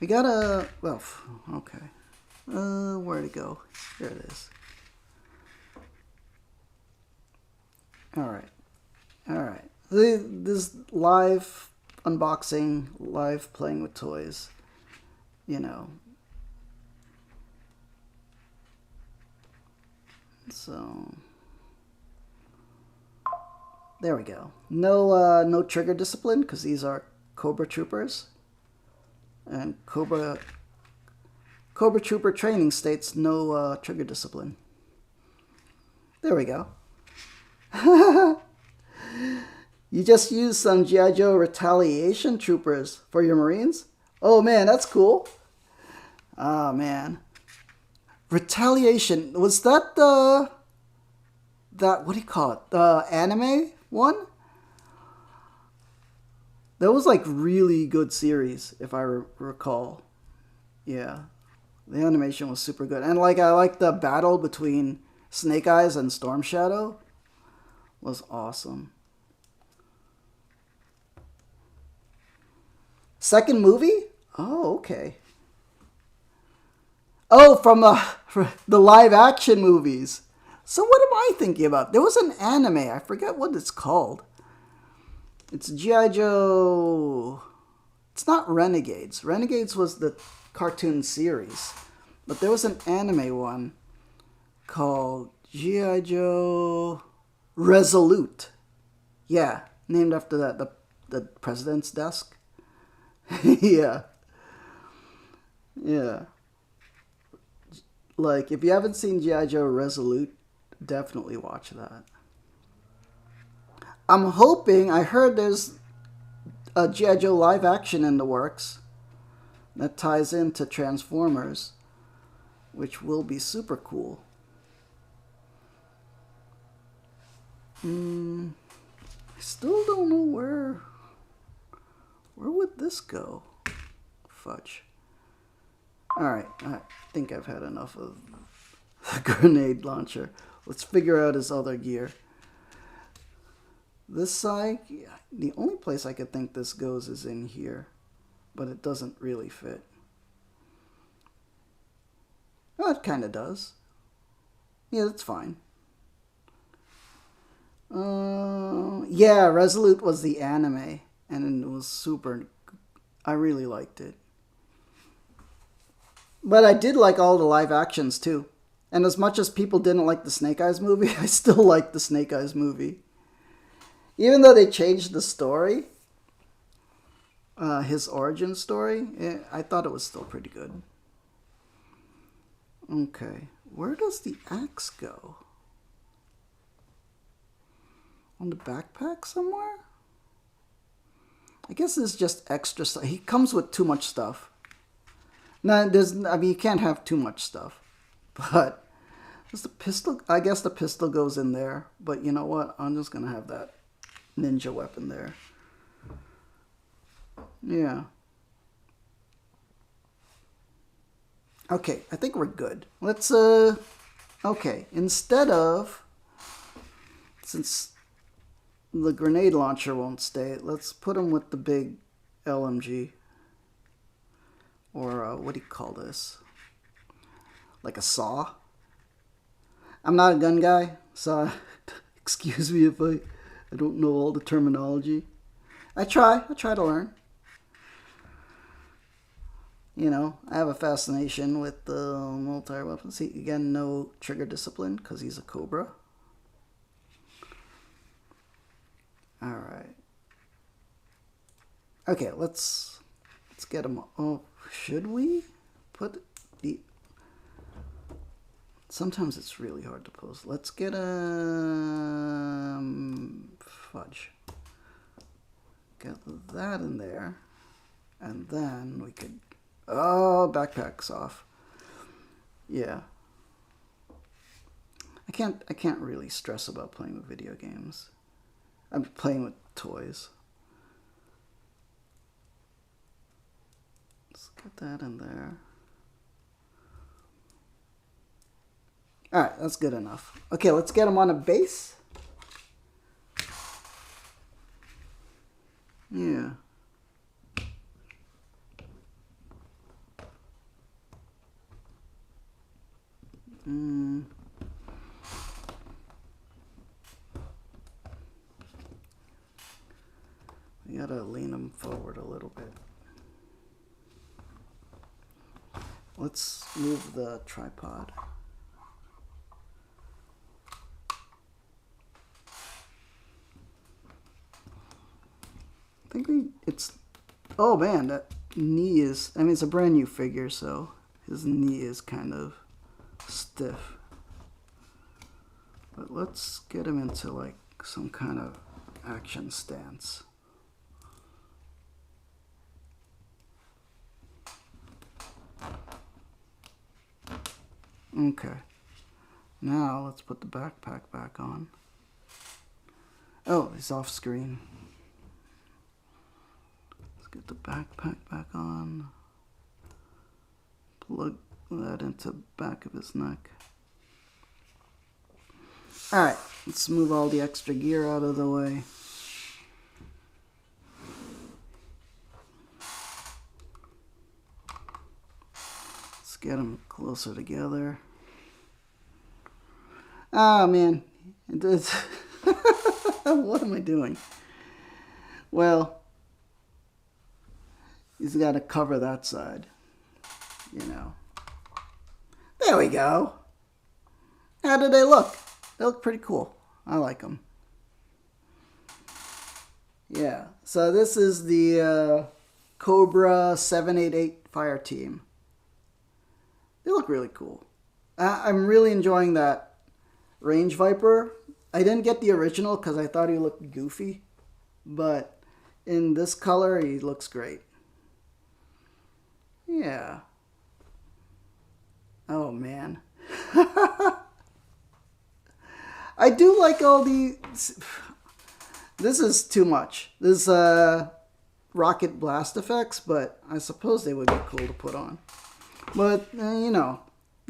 We got a, well, okay. Where'd it go? Here it is. Alright. Alright. This live unboxing, live playing with toys. You know. So there we go. No trigger discipline because these are Cobra Troopers. And Cobra Trooper training states no trigger discipline. There we go. You just used some G.I. Joe retaliation troopers for your Marines? Oh man, that's cool. Oh man. Retaliation, was that what do you call it? The anime one? That was like really good series, if I recall. Yeah. The animation was super good. And like I like the battle between Snake Eyes and Storm Shadow. Was awesome. Second movie? Oh, okay. Oh, from the live action movies. So what am I thinking about? There was an anime. I forget what it's called. It's G.I. Joe. It's not Renegades. Renegades was the cartoon series. But there was an anime one called G.I. Joe Resolute. Yeah, named after the president's desk. Yeah. Yeah. Like, if you haven't seen G.I. Joe Resolute, definitely watch that. I'm hoping, I heard there's a G.I. Joe live action in the works that ties into Transformers, which will be super cool. I still don't know where would this go? Fudge. Alright, I think I've had enough of the grenade launcher. Let's figure out his other gear. This side, yeah, the only place I could think this goes is in here, but it doesn't really fit. Well, it kind of does. Yeah, that's fine. Yeah, Resolute was the anime, and it was super. I really liked it. But I did like all the live actions too. And as much as people didn't like the Snake Eyes movie, I still liked the Snake Eyes movie. Even though they changed the story, his origin story, I thought it was still pretty good. Okay, where does the axe go? On the backpack somewhere? I guess it's just extra stuff. He comes with too much stuff. No, I mean, you can't have too much stuff. But does the pistol? I guess the pistol goes in there. But you know what? I'm just gonna have that ninja weapon there. Yeah. Okay, I think we're good. Let's okay, instead of, since the grenade launcher won't stay, let's put him with the big LMG. Or what do you call this? Like a saw? I'm not a gun guy, so excuse me if I don't know all the terminology. I try to learn. You know, I have a fascination with the multi-weapons. See, again, no trigger discipline because he's a Cobra. Alright. Okay, let's get him. Oh, should we put the... Sometimes it's really hard to pose. Let's get a... fudge. Get that in there. And then we could... Oh, backpack's off. Yeah. I can't really stress about playing with video games. I'm playing with toys. Let's get that in there. Alright, that's good enough. Okay, let's get him on a base. Yeah. gotta lean them forward a little bit. Let's move the tripod. I think it's, oh man, that knee is, I mean, it's a brand new figure, so his knee is kind of stiff. But let's get him into like some kind of action stance. Okay, now let's put the backpack back on. Oh, he's off screen. Let's get the backpack back on. Plug that into the back of his neck. Alright, let's move all the extra gear out of the way. Let's get them closer together. Ah, man. What am I doing? Well, he's got to cover that side, you know. There we go. How do they look? They look pretty cool. I like them. Yeah, so this is the Cobra 788 Fire Team. They look really cool. I'm really enjoying that Range Viper. I didn't get the original because I thought he looked goofy, but in this color he looks great. Yeah. Oh man. I do like all the... This is too much. This rocket blast effects, but I suppose they would be cool to put on. But, you know,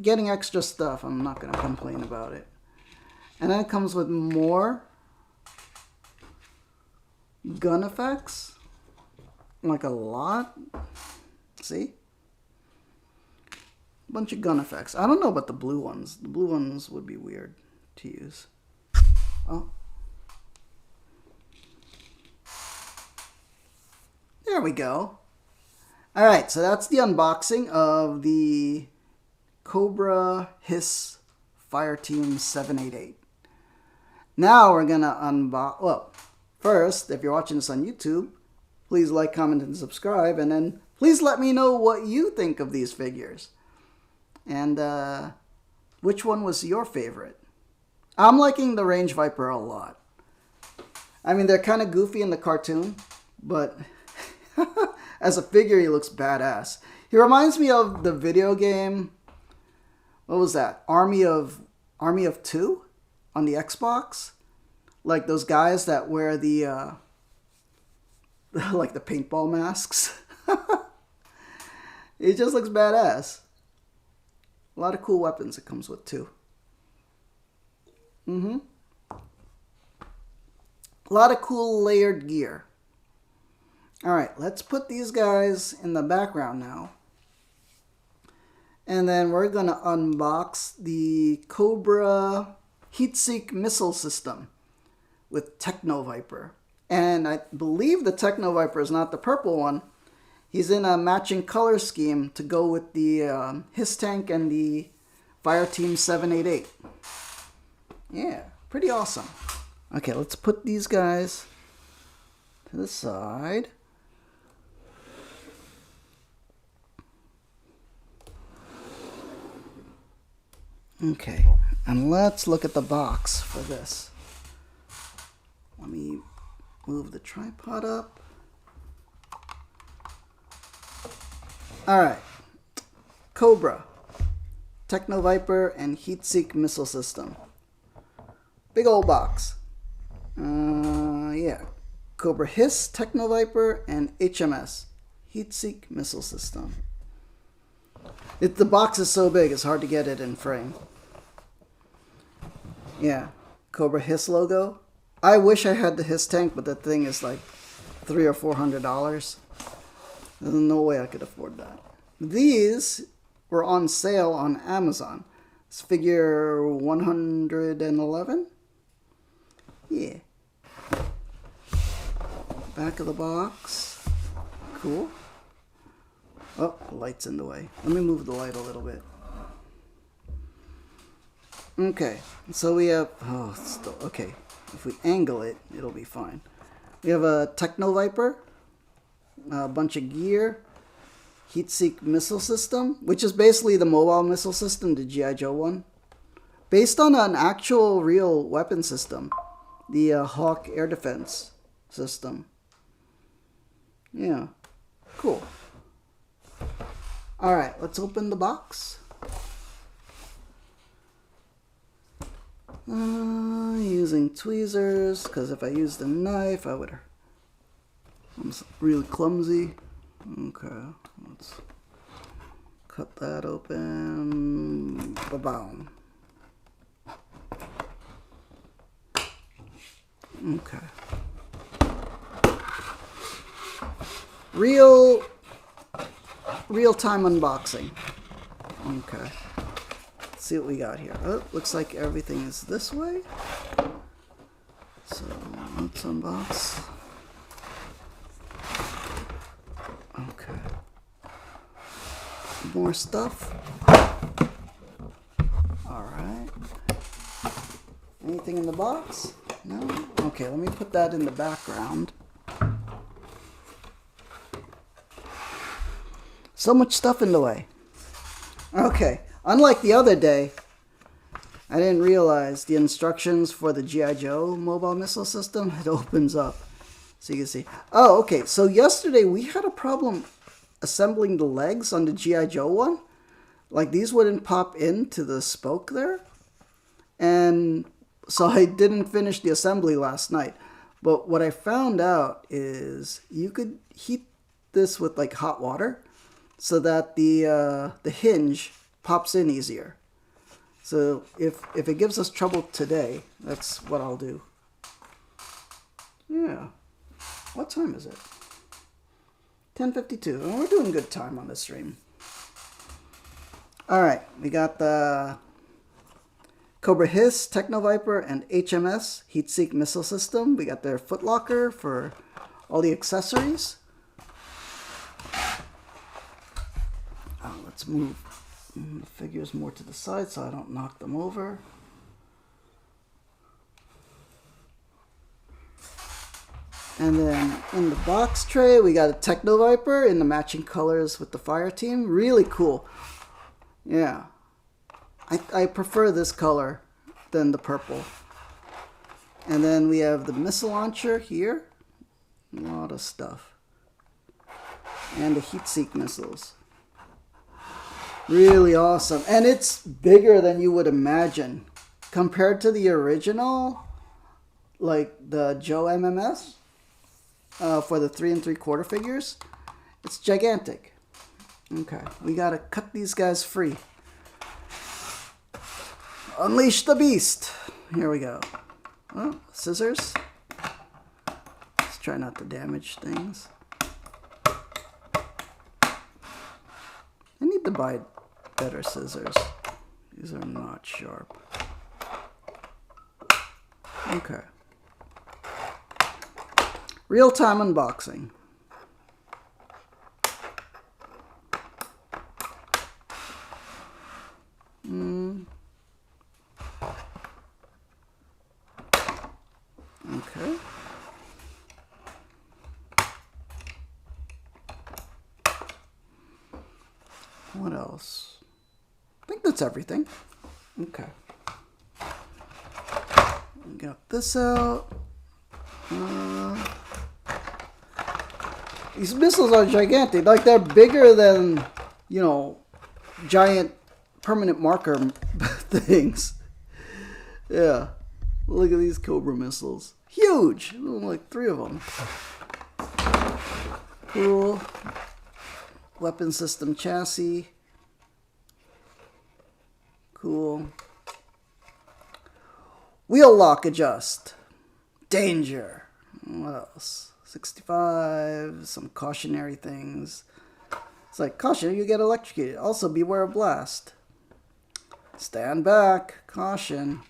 getting extra stuff, I'm not going to complain about it. And then it comes with more gun effects. Like a lot. See? Bunch of gun effects. I don't know about the blue ones. The blue ones would be weird to use. Oh. There we go. Alright, so that's the unboxing of the Cobra Hiss Fire Team 788. Now we're going to unbox... Well, first, if you're watching this on YouTube, please like, comment, and subscribe. And then please let me know what you think of these figures. And which one was your favorite? I'm liking the Range Viper a lot. I mean, they're kind of goofy in the cartoon, but as a figure, he looks badass. He reminds me of the video game, what was that? Army of Two on the Xbox? Like those guys that wear the, like the paintball masks. He just looks badass. A lot of cool weapons it comes with, too. A lot of cool layered gear. Alright, let's put these guys in the background now. And then we're going to unbox the Cobra Heatseek missile system with Techno-Viper. And I believe the Techno-Viper is not the purple one. He's in a matching color scheme to go with the Hiss tank and the Fire Team 788. Yeah, pretty awesome. Okay, let's put these guys to the side. Okay, and let's look at the box for this. Let me move the tripod up. Alright, Cobra, Techno-Viper, and Heatseek missile system. Big old box. Yeah, Cobra Hiss, Techno-Viper, and HMS, Heatseek missile system. The box is so big, it's hard to get it in frame. Yeah, Cobra Hiss logo. I wish I had the Hiss tank, but that thing is like $300 or $400. There's no way I could afford that. These were on sale on Amazon. It's figure 111. Yeah. Back of the box. Cool. Oh, the light's in the way. Let me move the light a little bit. Okay, so we have, oh, still, okay. If we angle it, it'll be fine. We have a Techno-Viper, a bunch of gear, heat-seek missile system, which is basically the mobile missile system, the G.I. Joe one. Based on an actual real weapon system, the Hawk air defense system. Yeah, cool. Alright, let's open the box. Using tweezers, because if I used a knife, I would. I'm really clumsy. Okay, let's cut that open. Ba-boom. Okay. Real-time unboxing. Okay. Let's see what we got here. Oh, looks like everything is this way. So let's unbox. Okay. More stuff. Alright. Anything in the box? No? Okay, let me put that in the background. So much stuff in the way. Okay, unlike the other day, I didn't realize the instructions for the G.I. Joe mobile missile system, it opens up. So you can see. Oh, okay, so yesterday we had a problem assembling the legs on the G.I. Joe one. Like these wouldn't pop into the spoke there. And so I didn't finish the assembly last night. But what I found out is you could heat this with like hot water so that the hinge pops in easier. So if it gives us trouble today, that's what I'll do. Yeah. What time is it? 10:52. And we're doing good time on this stream. Alright, we got the Cobra Hiss, Techno-Viper, and HMS heat-seek missile system. We got their footlocker for all the accessories. Let's move the figures more to the side so I don't knock them over. And then in the box tray, we got a Techno-Viper in the matching colors with the Fire Team. Really cool. Yeah. I prefer this color than the purple. And then we have the missile launcher here. A lot of stuff. And the heat-seek missiles. Really awesome. And it's bigger than you would imagine. Compared to the original, like the Joe MMS, for the 3 3/4 figures, it's gigantic. Okay, we gotta cut these guys free. Unleash the beast. Here we go. Oh, scissors. Let's try not to damage things. I need to buy better scissors. These are not sharp. Okay. Real-time unboxing. Okay. What else? I think that's everything. Okay. Got this out. These missiles are gigantic. Like, they're bigger than, you know, giant permanent marker things. Yeah. Look at these Cobra missiles. Huge! Like 3 of them. Cool. Weapon system chassis. Cool. Wheel lock adjust. Danger. What else? 65. Some cautionary things. It's like, caution, you get electrocuted. Also, beware of blast. Stand back. Caution.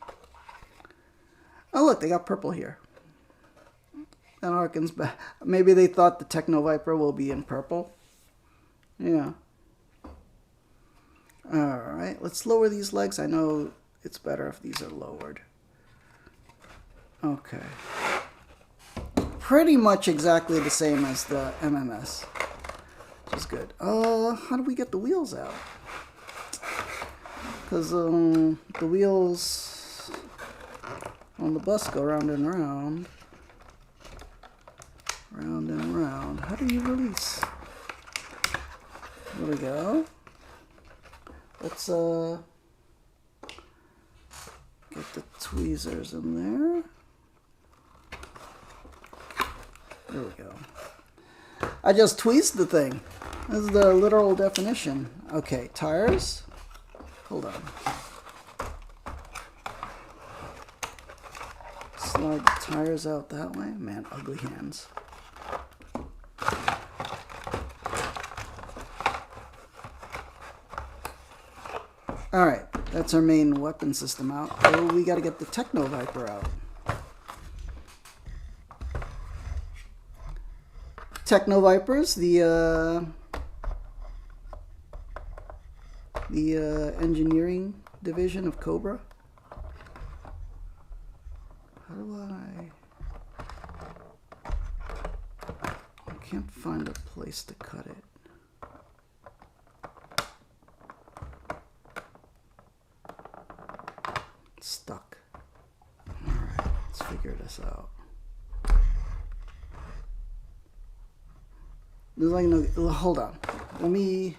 Oh, look, they got purple here. That harkens back. Maybe they thought the Techno-Viper will be in purple. Yeah. Alright, let's lower these legs. I know it's better if these are lowered. Okay. Pretty much exactly the same as the MMS. Which is good. How do we get the wheels out? Because the wheels on the bus go round and round. Round and round. How do you release? There we go. Let's get the tweezers in there. There we go. I just tweezed the thing. This is the literal definition. Okay, tires. Hold on. Slide the tires out that way. Man, ugly hands. Alright, that's our main weapon system out. Oh, we gotta get the Techno-Viper out. Techno-Vipers, the engineering division of Cobra. How do I can't find a place to cut it. It's stuck. Alright, let's figure this out. There's like no, hold on. Let me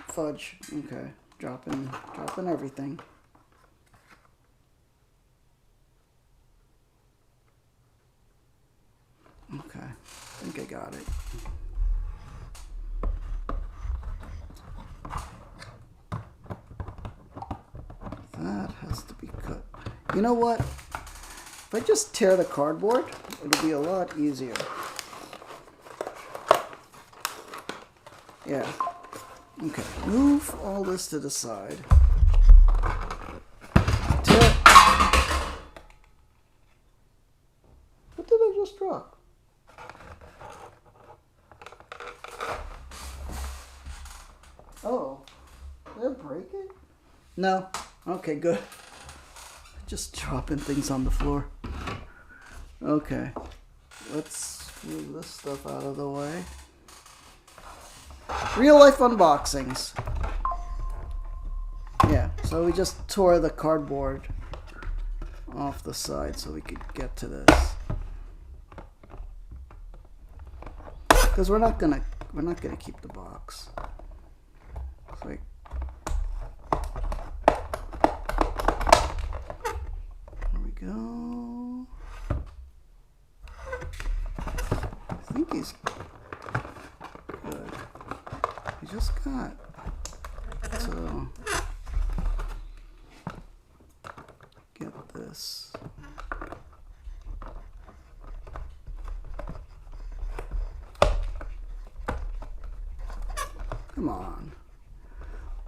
fudge. Okay, dropping everything. Okay, I think I got it. That has to be cut. You know what? If I just tear the cardboard, it'll be a lot easier. Yeah. Okay, move all this to the side. Tear. What did I just drop? Oh, did I break it? No. Okay, good. Just dropping things on the floor. Okay, let's move this stuff out of the way. Real life unboxings. Yeah, so we just tore the cardboard off the side so we could get to this. Because we're not gonna keep the box. It's like, there we go. I think he's good. He just got to get this. Come on.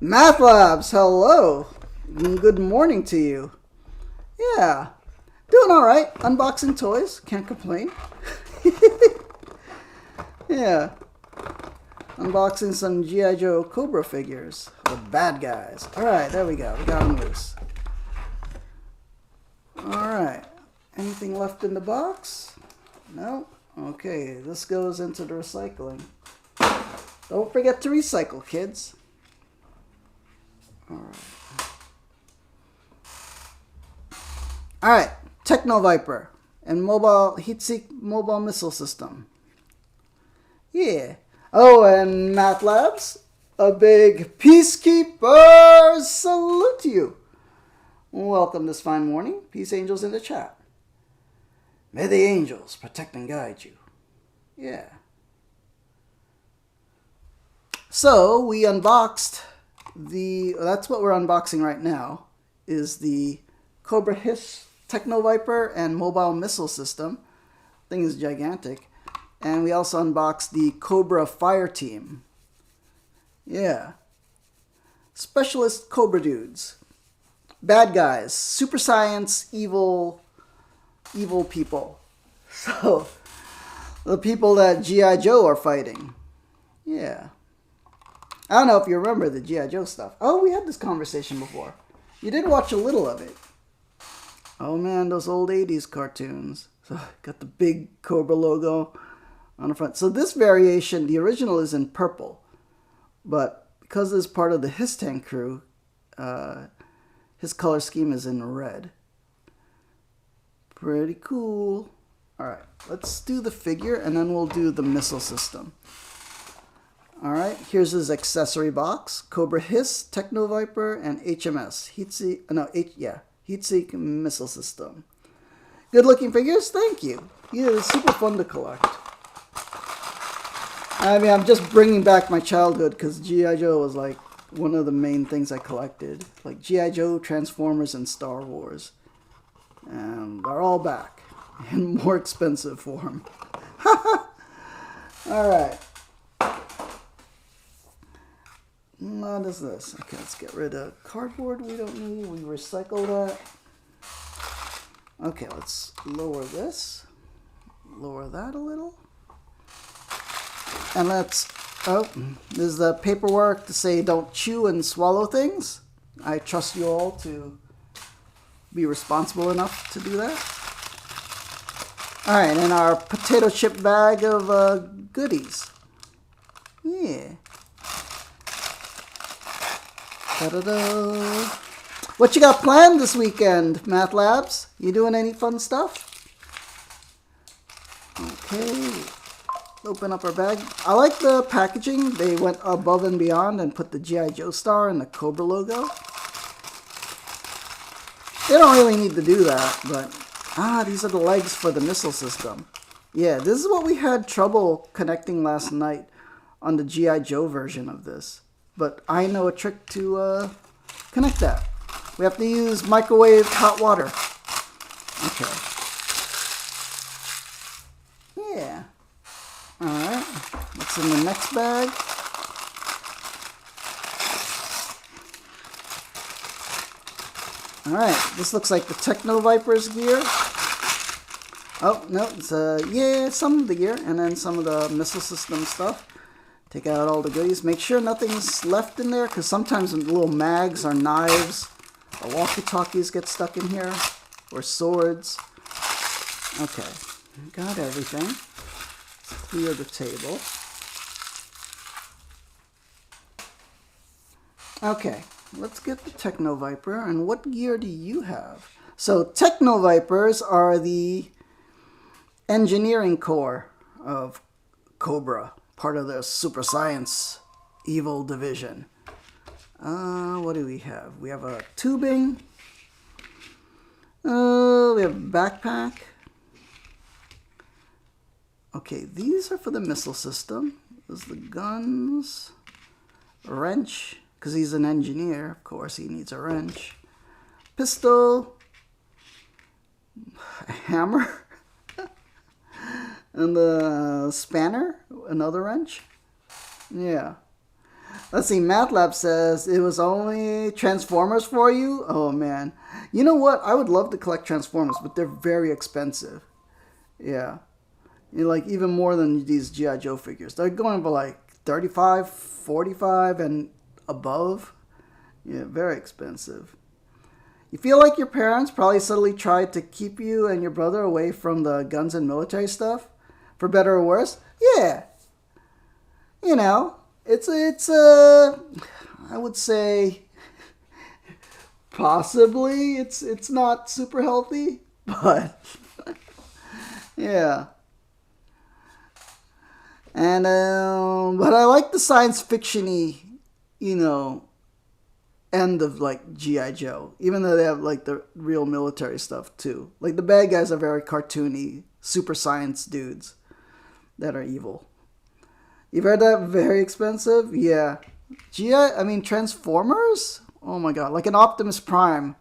Math Labs, hello. Good morning to you. Yeah. Doing alright. Unboxing toys. Can't complain. Yeah. Unboxing some G.I.JOE Cobra figures. The bad guys. Alright, there we go. We got them loose. Alright. Anything left in the box? No? Okay, this goes into the recycling. Don't forget to recycle, kids. Alright. Alright, Techno-Viper and mobile heat-seek mobile missile system. Yeah. Oh, and Math Labs, a big peacekeeper salute to you. Welcome this fine morning. Peace angels in the chat. May the angels protect and guide you. Yeah. So we unboxed that's what we're unboxing right now, is the Cobra Hiss Techno-Viper and mobile missile system. Thing is gigantic. And we also unboxed the Cobra Fire Team. Yeah. Specialist Cobra dudes. bad guys, super science, evil people. So, the people that G.I. Joe are fighting. Yeah. I don't know if you remember the G.I. Joe stuff. Oh, we had this conversation before. You did watch a little of it. Oh man, those old 80s cartoons. So, got the big Cobra logo on the front. So this variation, the original is in purple. But because it's part of the Hiss Tank crew, his color scheme is in red. Pretty cool. Alright, let's do the figure and then we'll do the missile system. Alright, here's his accessory box. Cobra Hiss, Techno-Viper, and HMS. Heat-seek missile system. Good looking figures, thank you. Yeah, it's super fun to collect. I mean, I'm just bringing back my childhood because G.I. Joe was like one of the main things I collected. Like G.I. Joe, Transformers, and Star Wars. And they're all back in more expensive form. Alright. What is this? Okay, let's get rid of cardboard we don't need. We recycle that. Okay, let's lower this. Lower that a little. And let's... Oh, there's the paperwork to say don't chew and swallow things. I trust you all to be responsible enough to do that. Alright, and our potato chip bag of goodies. Yeah. Da-da-da. What you got planned this weekend, Math Labs? You doing any fun stuff? Okay. Open up our bag. I like the packaging. They went above and beyond and put the G.I. Joe star and the Cobra logo. They don't really need to do that, but... these are the legs for the missile system. Yeah, this is what we had trouble connecting last night on the G.I. Joe version of this. But I know a trick to connect that. We have to use microwave hot water. Okay. Yeah. Alright. What's in the next bag? Alright. This looks like the Techno-Viper's gear. Oh, no. It's, yeah, some of the gear. And then some of the missile system stuff. Take out all the goodies. Make sure nothing's left in there, because sometimes little mags or knives or walkie-talkies get stuck in here, or swords. Okay, got everything. Let's clear the table. Okay, let's get the Techno-Viper. And what gear do you have? So Techno-Vipers are the engineering core of Cobra. Part of the super science evil division. What do we have? We have a tubing. We have a backpack. Okay, these are for the missile system. There's the guns. A wrench, because he's an engineer. Of course, he needs a wrench. Pistol. A hammer. And the spanner, another wrench. Yeah. Let's see, MATLAB says it was only Transformers for you? Oh, man. You know what? I would love to collect Transformers, but they're very expensive. Yeah. You know, like, even more than these G.I. Joe figures. They're going for, like, $35, $45, and above. Yeah, very expensive. You feel like your parents probably subtly tried to keep you and your brother away from the guns and military stuff? For better or worse? Yeah. You know, it's I would say possibly it's not super healthy, but yeah. And but I like the science fiction-y, you know, end of like G.I. Joe, even though they have like the real military stuff too. Like the bad guys are very cartoony, super science dudes that are evil. You've heard that? Very expensive? Yeah. I mean, Transformers? Oh my god. Like an Optimus Prime,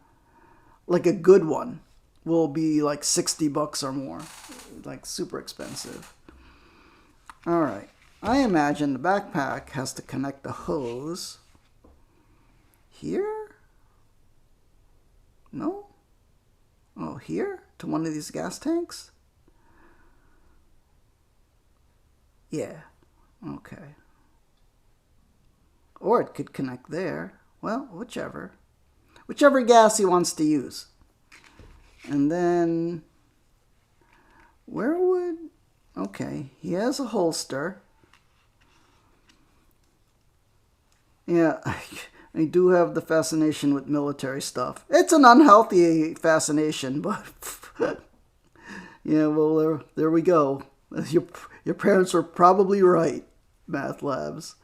like a good one, will be like $60 or more. Like super expensive. Alright. I imagine the backpack has to connect the hose here? No? Oh, here? To one of these gas tanks? Yeah. Okay. Or it could connect there. Well, whichever. Whichever gas he wants to use. And then... where would... okay, he has a holster. Yeah, I do have the fascination with military stuff. It's an unhealthy fascination, but... yeah, well, there we go. Your parents were probably right, Math Labs.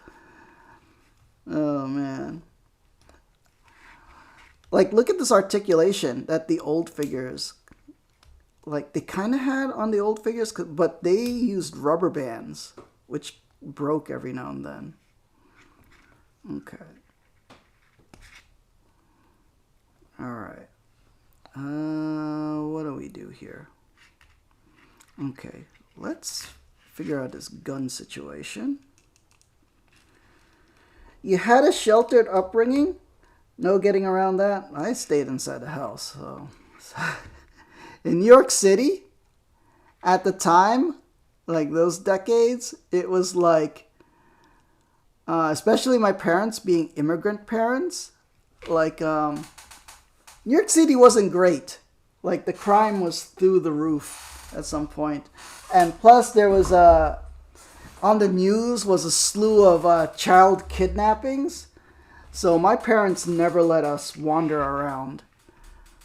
Oh, man. Like, look at this articulation that the old figures... like, they kind of had on the old figures, but they used rubber bands, which broke every now and then. Okay. Alright. What do we do here? Okay, let's figure out this gun situation. You had a sheltered upbringing? No getting around that? I stayed inside the house, so... in New York City, at the time, like those decades, it was like... especially my parents being immigrant parents, like, New York City wasn't great. Like, the crime was through the roof at some point. And plus, there was on the news was a slew of child kidnappings. So my parents never let us wander around,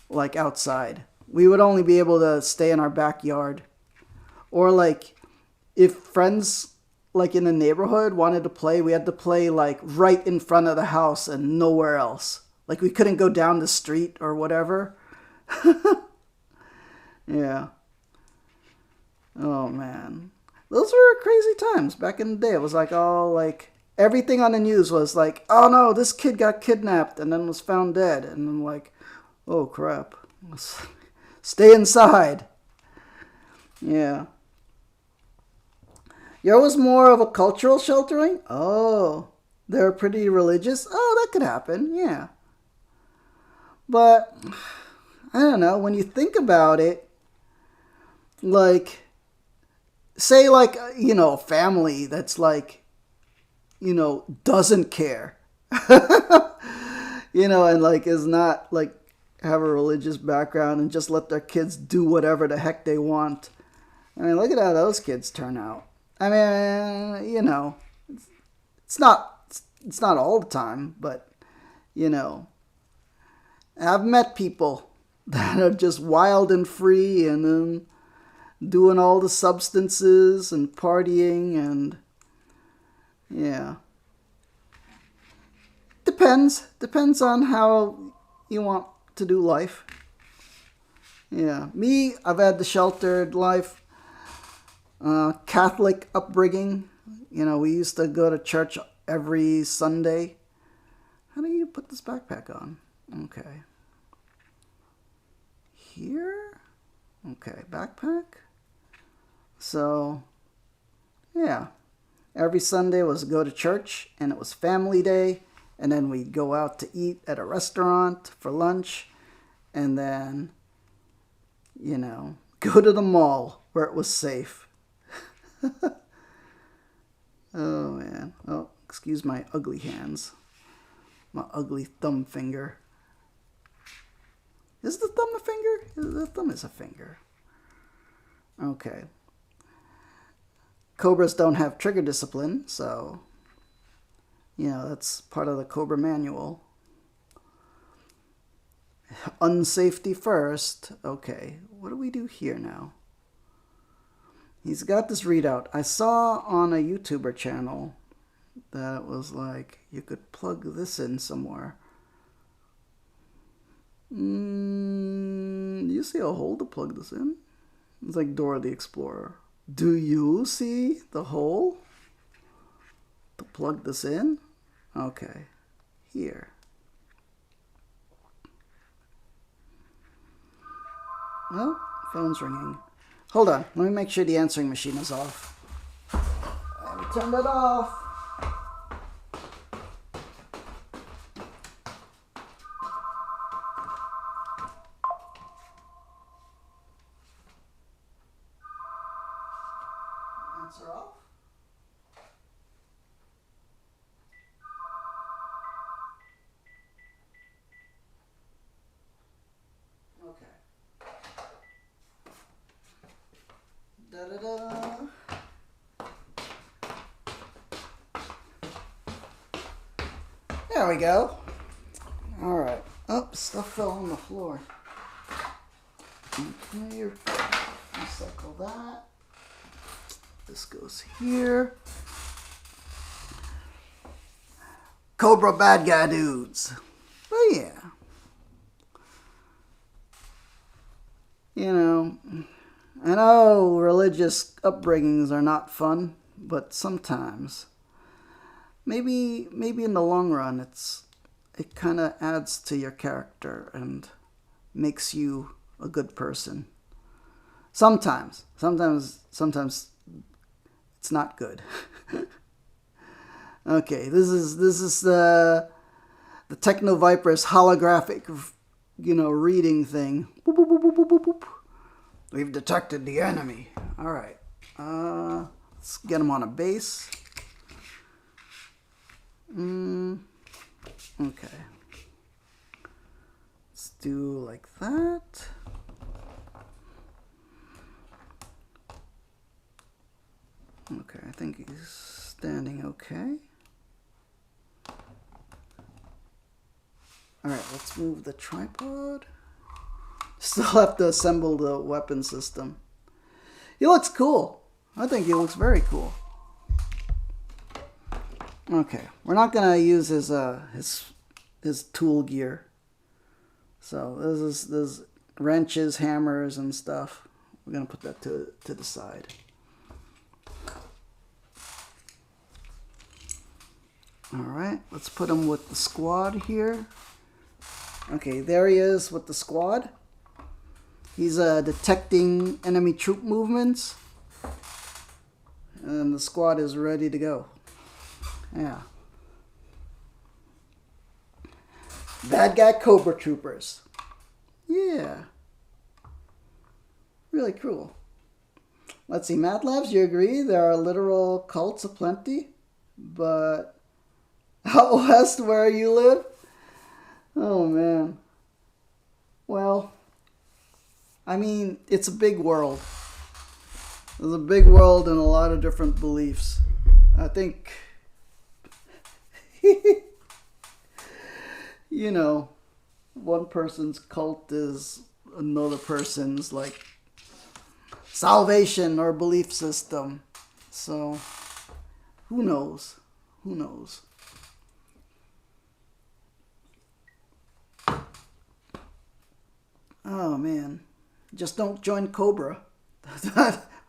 like, outside. We would only be able to stay in our backyard. Or, like, if friends... like in the neighborhood wanted to play, we had to play like right in front of the house and nowhere else. Like we couldn't go down the street or whatever. Yeah. Oh man. Those were crazy times back in the day. It was like all like everything on the news was like, oh no, this kid got kidnapped and then was found dead. And I'm like, oh crap. Stay inside. Yeah. Yours was more of a cultural sheltering? Oh, they're pretty religious? Oh, that could happen, yeah. But, I don't know, when you think about it, like, say like, you know, a family that's like, you know, doesn't care. You know, and like is not like have a religious background and just let their kids do whatever the heck they want. I mean, look at how those kids turn out. I mean, you know, it's not all the time, but, you know, I've met people that are just wild and free and then doing all the substances and partying and, yeah. Depends on how you want to do life. Yeah, me, I've had the sheltered life. Catholic upbringing. You know, we used to go to church every Sunday. How do you put this backpack on? Okay. Here? Okay, backpack. So, yeah. Every Sunday was go to church, and it was family day, and then we'd go out to eat at a restaurant for lunch, and then, you know, go to the mall where it was safe. Oh man. Oh, excuse my ugly hands. My ugly thumb finger. Is the thumb a finger? The thumb is a finger. Okay. Cobras don't have trigger discipline, so, you know, that's part of the Cobra manual. Unsafety first. Okay, what do we do here now? He's got this readout. I saw on a YouTuber channel that it was like you could plug this in somewhere. Do you see a hole to plug this in? It's like Dora the Explorer. Do you see the hole to plug this in? Okay, here. Well, phone's ringing. Hold on, let me make sure the answering machine is off. Let me turn that off. silencer off. Okay. Da-da-da. There we go. All right. Oh, stuff fell on the floor. Okay, recycle that. This goes here. Cobra bad guy dudes. But yeah. You know, I know religious upbringings are not fun, but sometimes, maybe in the long run, it kind of adds to your character and makes you a good person. Sometimes it's not good. Okay, this is the Techno-Viper's holographic, reading thing. Boop, boop, boop, boop, boop, boop. We've detected the enemy. All right, let's get him on a base. Okay, let's do like that. Okay, I think he's standing okay. Alright, let's move the tripod. Still have to assemble the weapon system. He looks cool. I think he looks very cool. Okay, we're not gonna use his tool gear. So this is wrenches, hammers, and stuff. We're gonna put that to the side. Alright, let's put him with the squad here. Okay, there he is with the squad. He's detecting enemy troop movements. And the squad is ready to go. Yeah. Bad guy Cobra troopers. Yeah. Really cool. Let's see, Mad Labs, you agree? There are literal cults aplenty, but out west where you live? Oh man. Well, I mean, it's a big world. There's a big world and a lot of different beliefs. I think, one person's cult is another person's like salvation or belief system. So, who knows? Who knows? Oh man, just don't join Cobra.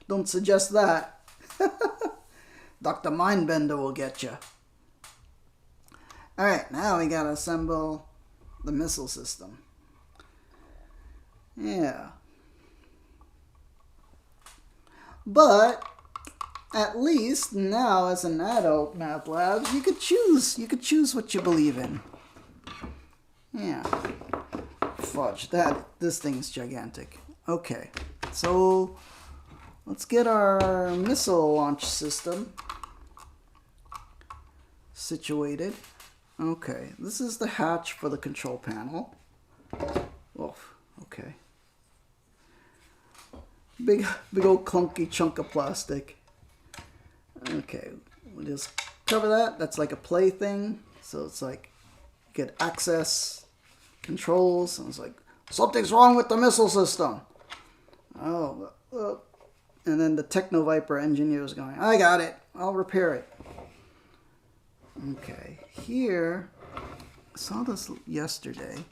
Don't suggest that. Dr. Mindbender will get you. Alright, now we gotta assemble the missile system. Yeah. But at least now as an adult, Mad Labs, you could choose what you believe in. Yeah. Fudge, this thing's gigantic. Okay, so let's get our missile launch system situated. Okay, this is the hatch for the control panel. Oh, okay. Big old clunky chunk of plastic. Okay, we'll just cover that. That's like a play thing. So it's like you get access controls. And it's like, something's wrong with the missile system. Oh, and then the Techno-Viper engineer is going, I got it. I'll repair it. Okay, here, I saw this yesterday.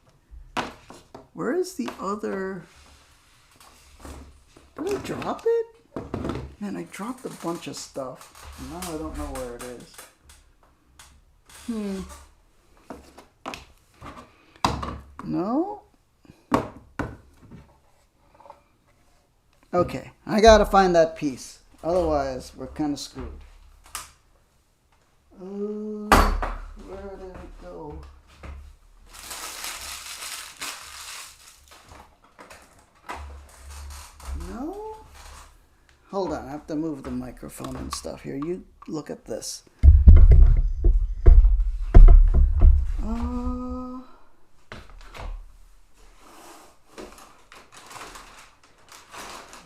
Where is the other... Did I drop it? Man, I dropped a bunch of stuff. Now I don't know where it is. No? Okay, I gotta find that piece. Otherwise, we're kind of screwed. Where did it go? No? hold on. I have to move the microphone and stuff here. You look at this.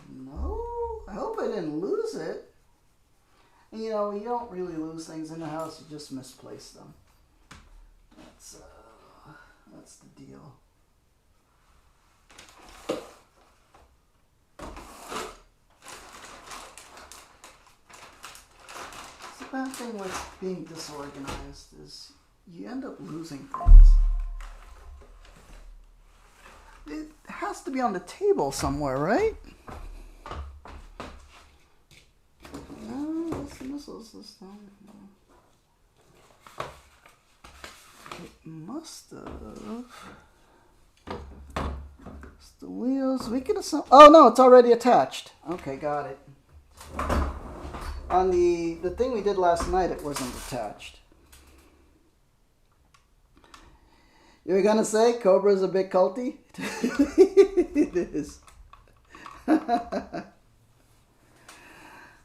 No, I hope I didn't lose it. And, you know, you don't really lose things in the house. You just misplace them. That's the deal. The bad thing with being disorganized is you end up losing things. It has to be on the table somewhere, right? No, that's the missile system. It must have. It's the wheels. We could assemble. Oh no, it's already attached. Okay, got it. On the thing we did last night, it wasn't attached. You were gonna say Cobra's a bit culty? It is.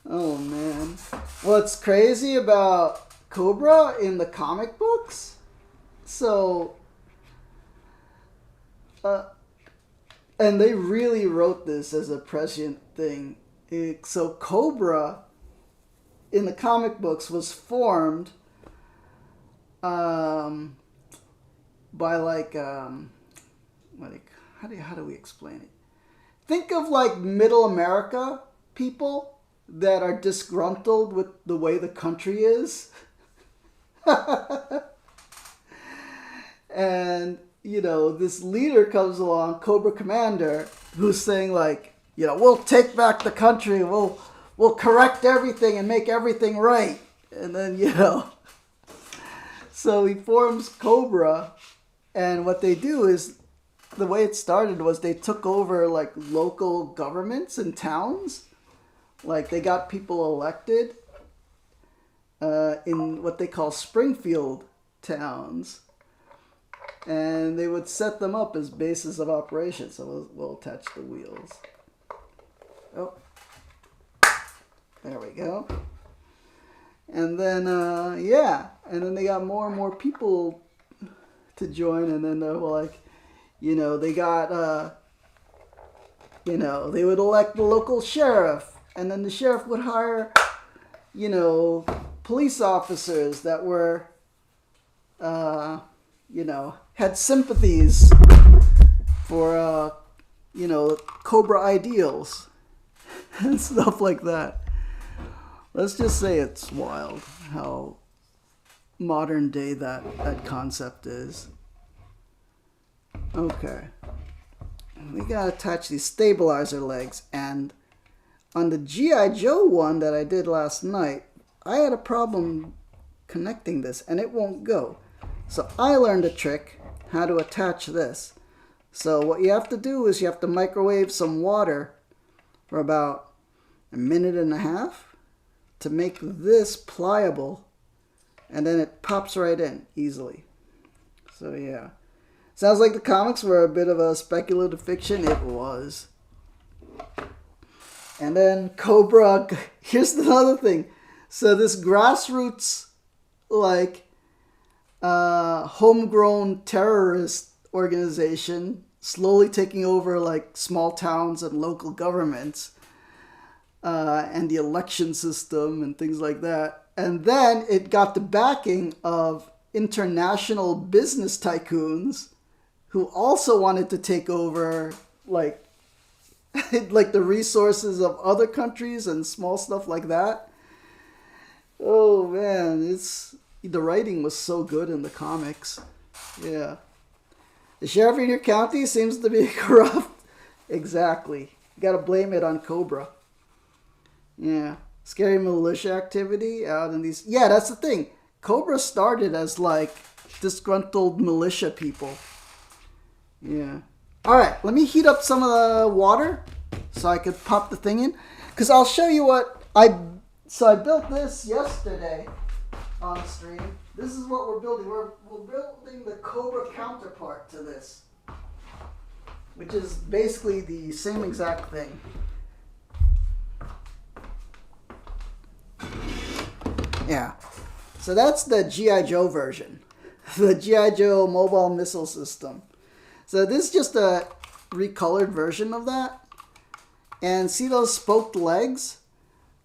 Oh man. What's crazy about Cobra in the comic books? So, and they really wrote this as a prescient thing. So Cobra in the comic books was formed by like how do we explain it? Think of like middle America people that are disgruntled with the way the country is. And you know, this leader comes along, Cobra Commander, who's saying like, you know, we'll take back the country, we'll correct everything and make everything right. And then, you know, so he forms Cobra, and what they do is, the way it started was they took over like local governments and towns. Like they got people elected in what they call Springfield towns. And they would set them up as bases of operations. So we'll attach the wheels. Oh, there we go. And then, yeah. And then they got more and more people to join. And then they were like, you know, they got, you know, they would elect the local sheriff. And then the sheriff would hire, you know, police officers that were, you know, had sympathies for, you know, Cobra ideals and stuff like that. Let's just say it's wild how modern day that concept is. Okay. We gotta attach these stabilizer legs, and on the G.I. Joe one that I did last night, I had a problem connecting this and it won't go. So I learned a trick how to attach this. So what you have to do is you have to microwave some water for about a minute and a half to make this pliable, and then it pops right in easily. So yeah. Sounds like the comics were a bit of a speculative fiction. It was. And then Cobra, here's another thing. So this grassroots, like, homegrown terrorist organization slowly taking over like small towns and local governments, and the election system and things like that. And then it got the backing of international business tycoons who also wanted to take over like like the resources of other countries and small stuff like that. Oh man, the writing was so good in the comics. Yeah. The sheriff in your county seems to be corrupt. Exactly. You gotta blame it on Cobra. Yeah. Scary militia activity out in these... Yeah, that's the thing. Cobra started as like disgruntled militia people. Yeah. Alright, let me heat up some of the water so I could pop the thing in. Because I'll show you what So I built this yesterday on stream. This is what we're building. We're building the Cobra counterpart to this, which is basically the same exact thing. Yeah. So that's the G.I. Joe version. The G.I. Joe mobile missile system. So this is just a recolored version of that. And see those spoked legs?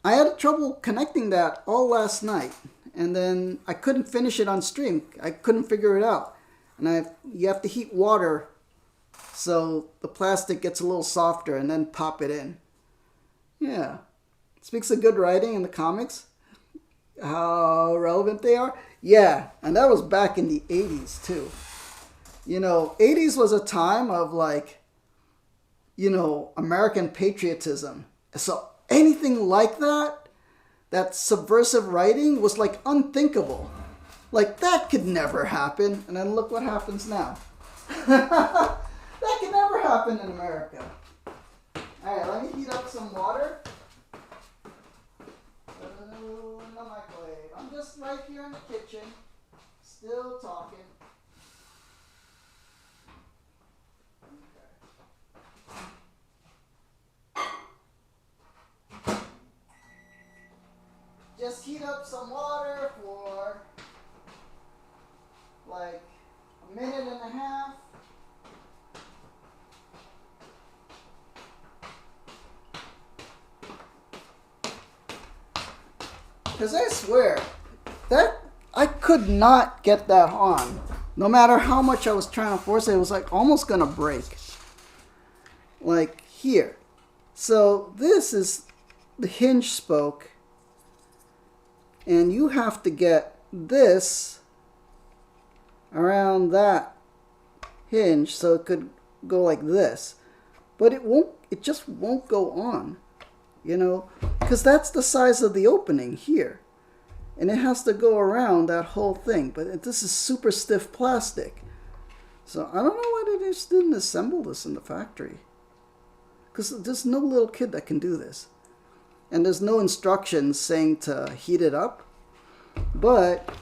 I had trouble connecting that all last night. And then I couldn't finish it on stream. I couldn't figure it out. And you have to heat water so the plastic gets a little softer and then pop it in. Yeah. Speaks of good writing in the comics. How relevant they are. Yeah, and that was back in the 80s too. You know, 80s was a time of like, you know, American patriotism. So anything like that, that subversive writing was like unthinkable. Like that could never happen. And then look what happens now. That could never happen in America. Alright, let me heat up some water. In the microwave. I'm just right here in the kitchen, still talking. Okay. Just heat up some water for like a minute and a half. Because I swear, that I could not get that on. No matter how much I was trying to force it, it was like almost going to break. Like here. So this is the hinge spoke. And you have to get this around that hinge so it could go like this. But it just won't go on. You know, because that's the size of the opening here. And it has to go around that whole thing. But this is super stiff plastic. So I don't know why they just didn't assemble this in the factory. Because there's no little kid that can do this. And there's no instructions saying to heat it up. But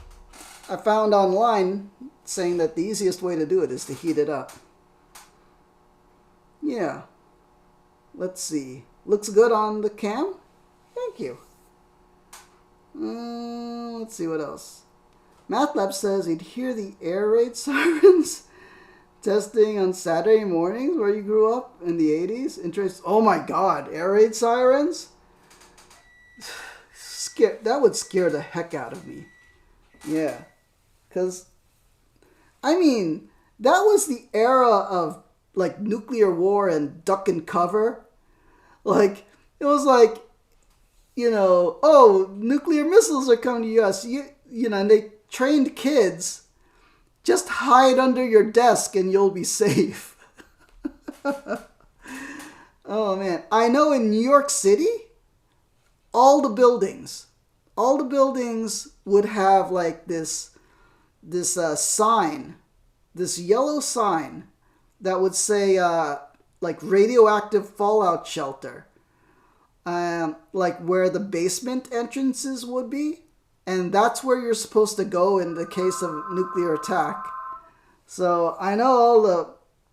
I found online saying that the easiest way to do it is to heat it up. Yeah. Let's see. Looks good on the cam. Thank you. Let's see what else. MathLab says he'd hear the air raid sirens testing on Saturday mornings where you grew up in the 80s. Interest. Oh my God, air raid sirens? That would scare the heck out of me. Yeah. Because, I mean, that was the era of like nuclear war and duck and cover. Like, it was like, you know, oh, nuclear missiles are coming to us. You know, and they trained kids, just hide under your desk and you'll be safe. Oh, man. I know in New York City, all the buildings would have like this sign, this yellow sign that would say, like radioactive fallout shelter, like where the basement entrances would be, and that's where you're supposed to go in the case of nuclear attack. So I know all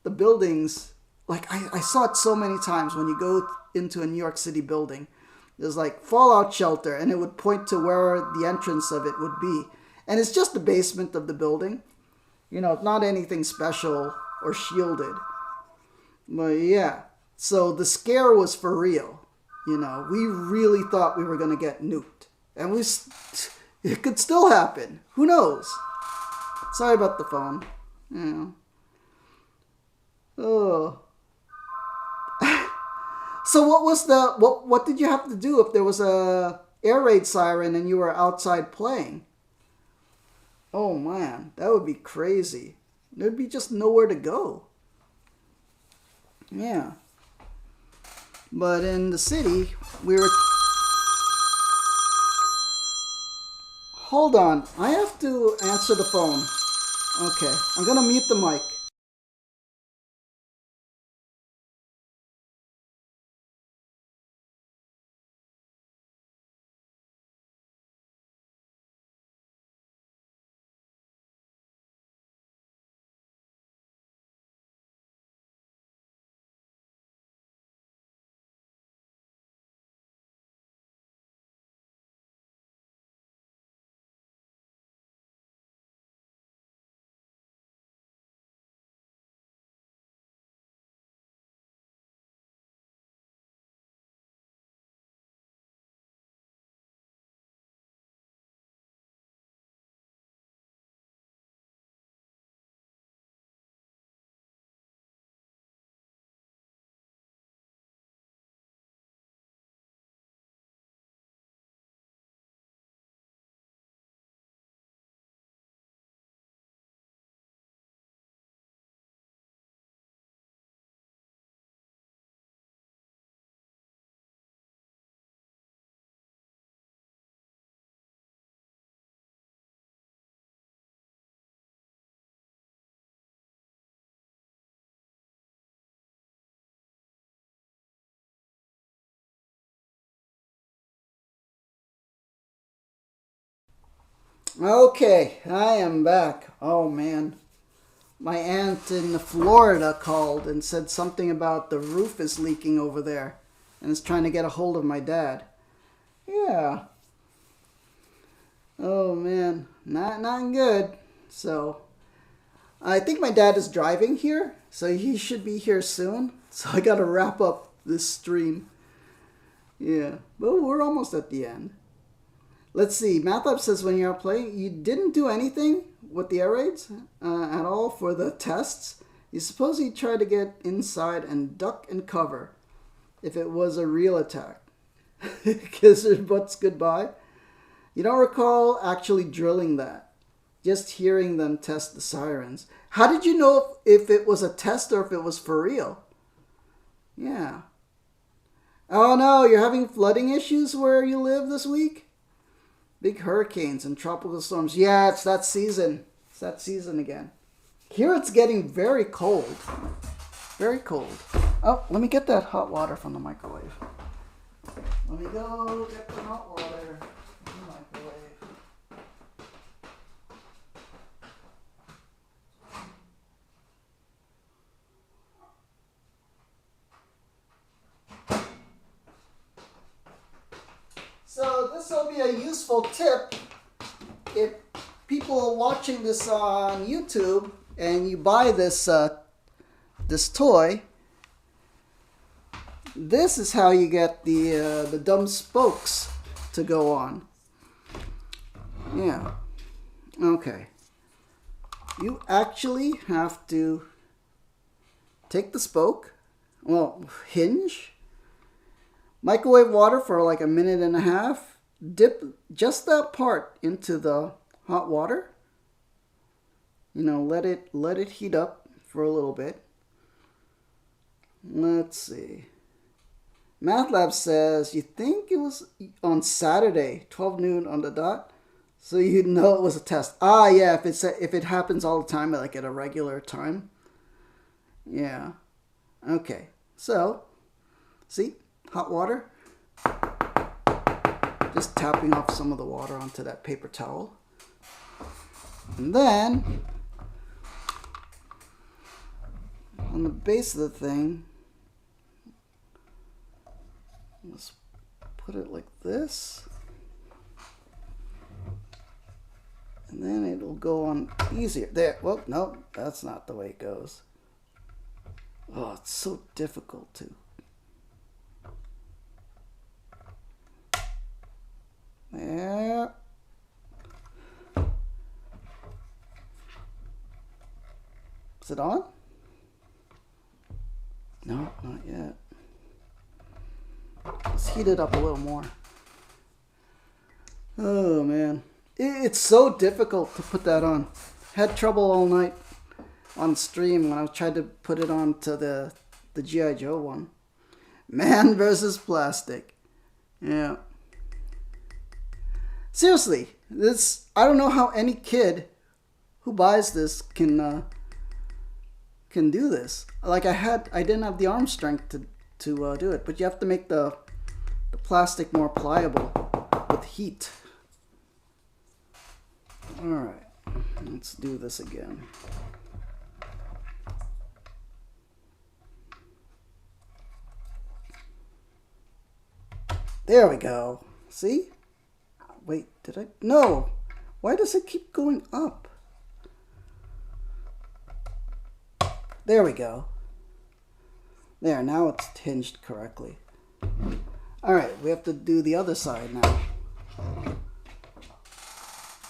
the buildings, like I saw it so many times when you go into a New York City building, there's like fallout shelter, and it would point to where the entrance of it would be, and it's just the basement of the building, you know, not anything special or shielded. But yeah, so the scare was for real. You know, we really thought we were going to get nuked. And it could still happen. Who knows? Sorry about the phone. Yeah. Oh. So what did you have to do if there was a air raid siren and you were outside playing? Oh man, that would be crazy. There'd be just nowhere to go. Yeah. But in the city, we were... Hold on. I have to answer the phone. Okay. I'm going to mute the mic. Okay, I am back. Oh man. My aunt in Florida called and said something about the roof is leaking over there and is trying to get a hold of my dad. Yeah. Oh man, not good. So, I think my dad is driving here, so he should be here soon. So I got to wrap up this stream. Yeah, but we're almost at the end. Let's see. MATLAB says when you're playing, you didn't do anything with the air raids at all for the tests. You suppose you tried to get inside and duck and cover if it was a real attack. Kiss your butts goodbye. You don't recall actually drilling that, just hearing them test the sirens. How did you know if it was a test or if it was for real? Yeah. Oh no, you're having flooding issues where you live this week? Big hurricanes and tropical storms. Yeah, it's that season. It's that season again. Here it's getting very cold. Very cold. Oh, let me get that hot water from the microwave. Let me go get the hot water from the microwave. So this will be a useful tip if people are watching this on YouTube and you buy this this toy. This is how you get the dumb spokes to go on. Yeah. Okay. You actually have to take the spoke, well, hinge, microwave water for like a minute and a half, dip just that part into the hot water. You know, let it heat up for a little bit. Let's see. MATLAB says you think it was on Saturday, 12 noon on the dot, so you know it was a test. Ah, yeah, if it happens all the time, like at a regular time. Yeah. Okay. So, see, hot water. Just tapping off some of the water onto that paper towel. And then, on the base of the thing, let's put it like this. And then it'll go on easier. There. Well, no, that's not the way it goes. Oh, it's so difficult to. There. Is it on? No, not yet. Let's heat it up a little more. Oh man, it's so difficult to put that on. Had trouble all night on stream when I tried to put it on to the G.I. Joe one. Man versus plastic. Yeah. Seriously, this, I don't know how any kid who buys this can do this. Like I didn't have the arm strength to do it, but you have to make the plastic more pliable with heat. All right, let's do this again. There we go. See? Wait, did I? No. Why does it keep going up? There we go. There, now it's hinged correctly. All right, we have to do the other side now.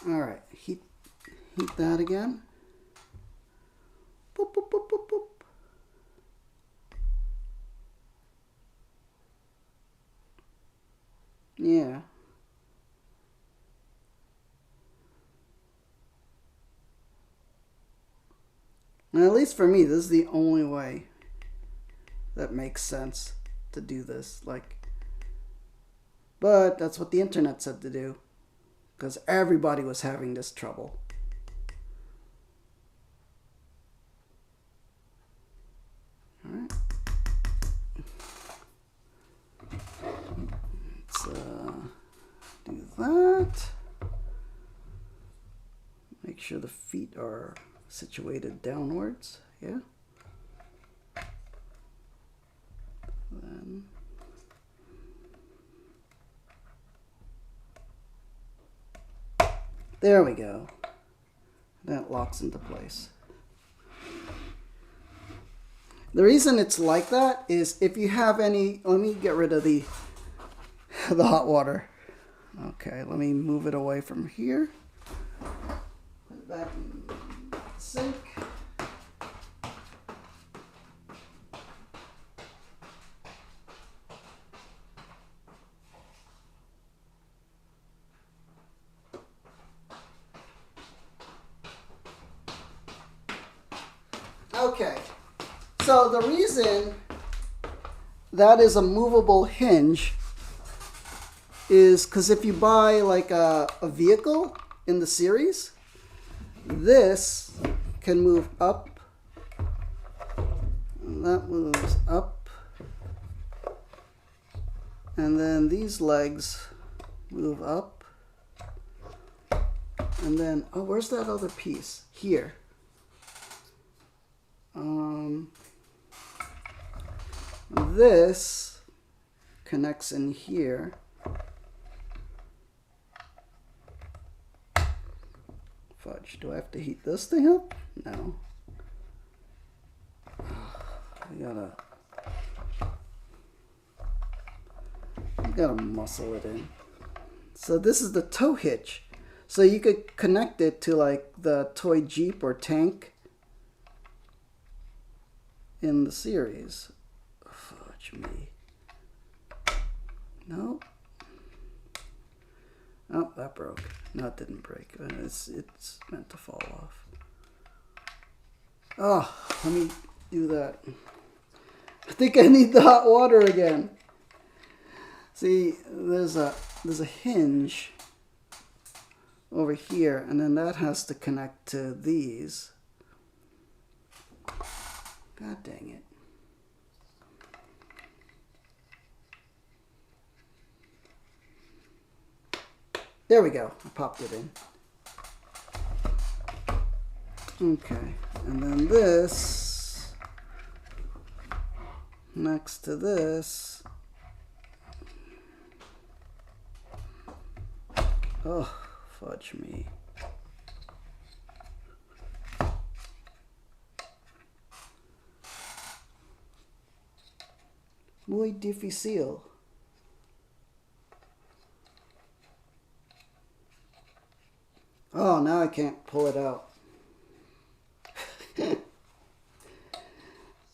All right, heat that again. Boop, boop, boop, boop, boop. Yeah. And at least for me, this is the only way that makes sense to do this. Like, but that's what the internet said to do, because everybody was having this trouble. All right. Let's do that. sure the feet are situated downwards. Yeah. Then there we go. That locks into place. The reason it's like that is if you have any, let me get rid of the hot water. Okay, let me move it away from here. Put it back in the sink. Okay, so the reason that is a movable hinge is because if you buy like a vehicle in the series, this can move up, and that moves up, and then these legs move up, and then, oh, where's that other piece? Here. This connects in here. Fudge, do I have to heat this thing up? No. I gotta muscle it in. So this is the tow hitch. So you could connect it to like the toy Jeep or tank in the series. Fudge me. No. Oh, that broke. No, it didn't break. It's meant to fall off. Oh, let me do that. I think I need the hot water again. See, there's a hinge over here, and then that has to connect to these. God dang it. There we go. I popped it in. Okay. And then this next to this. Oh, fudge me. Muy difícil. Oh, now I can't pull it out.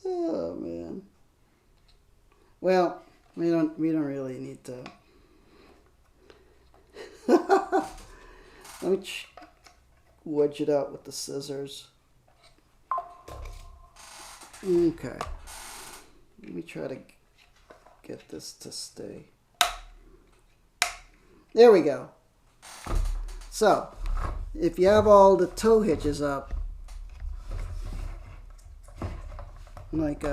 Oh man. Well, we don't really need to. Let me wedge it out with the scissors. Okay. Let me try to get this to stay. There we go. So, if you have all the tow hitches up, like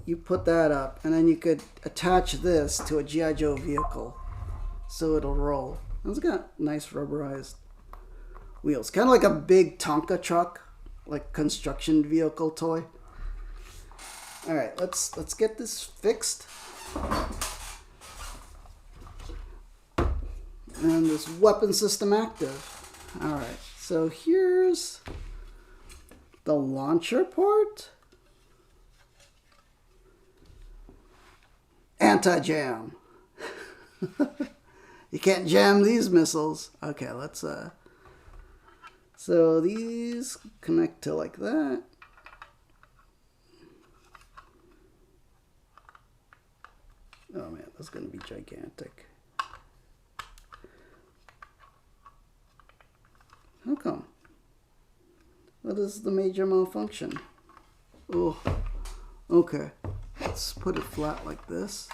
you put that up, and then you could attach this to a G.I. Joe vehicle so it'll roll. It's got nice rubberized wheels, kind of like a big Tonka truck, like construction vehicle toy. All right, let's get this fixed. And this weapon system active. All right, so here's the launcher port. Anti-jam. You can't jam these missiles. Okay, let's so these connect to like that. Oh man, that's gonna be gigantic. How come? What is the major malfunction? Oh, okay. Let's put it flat like this.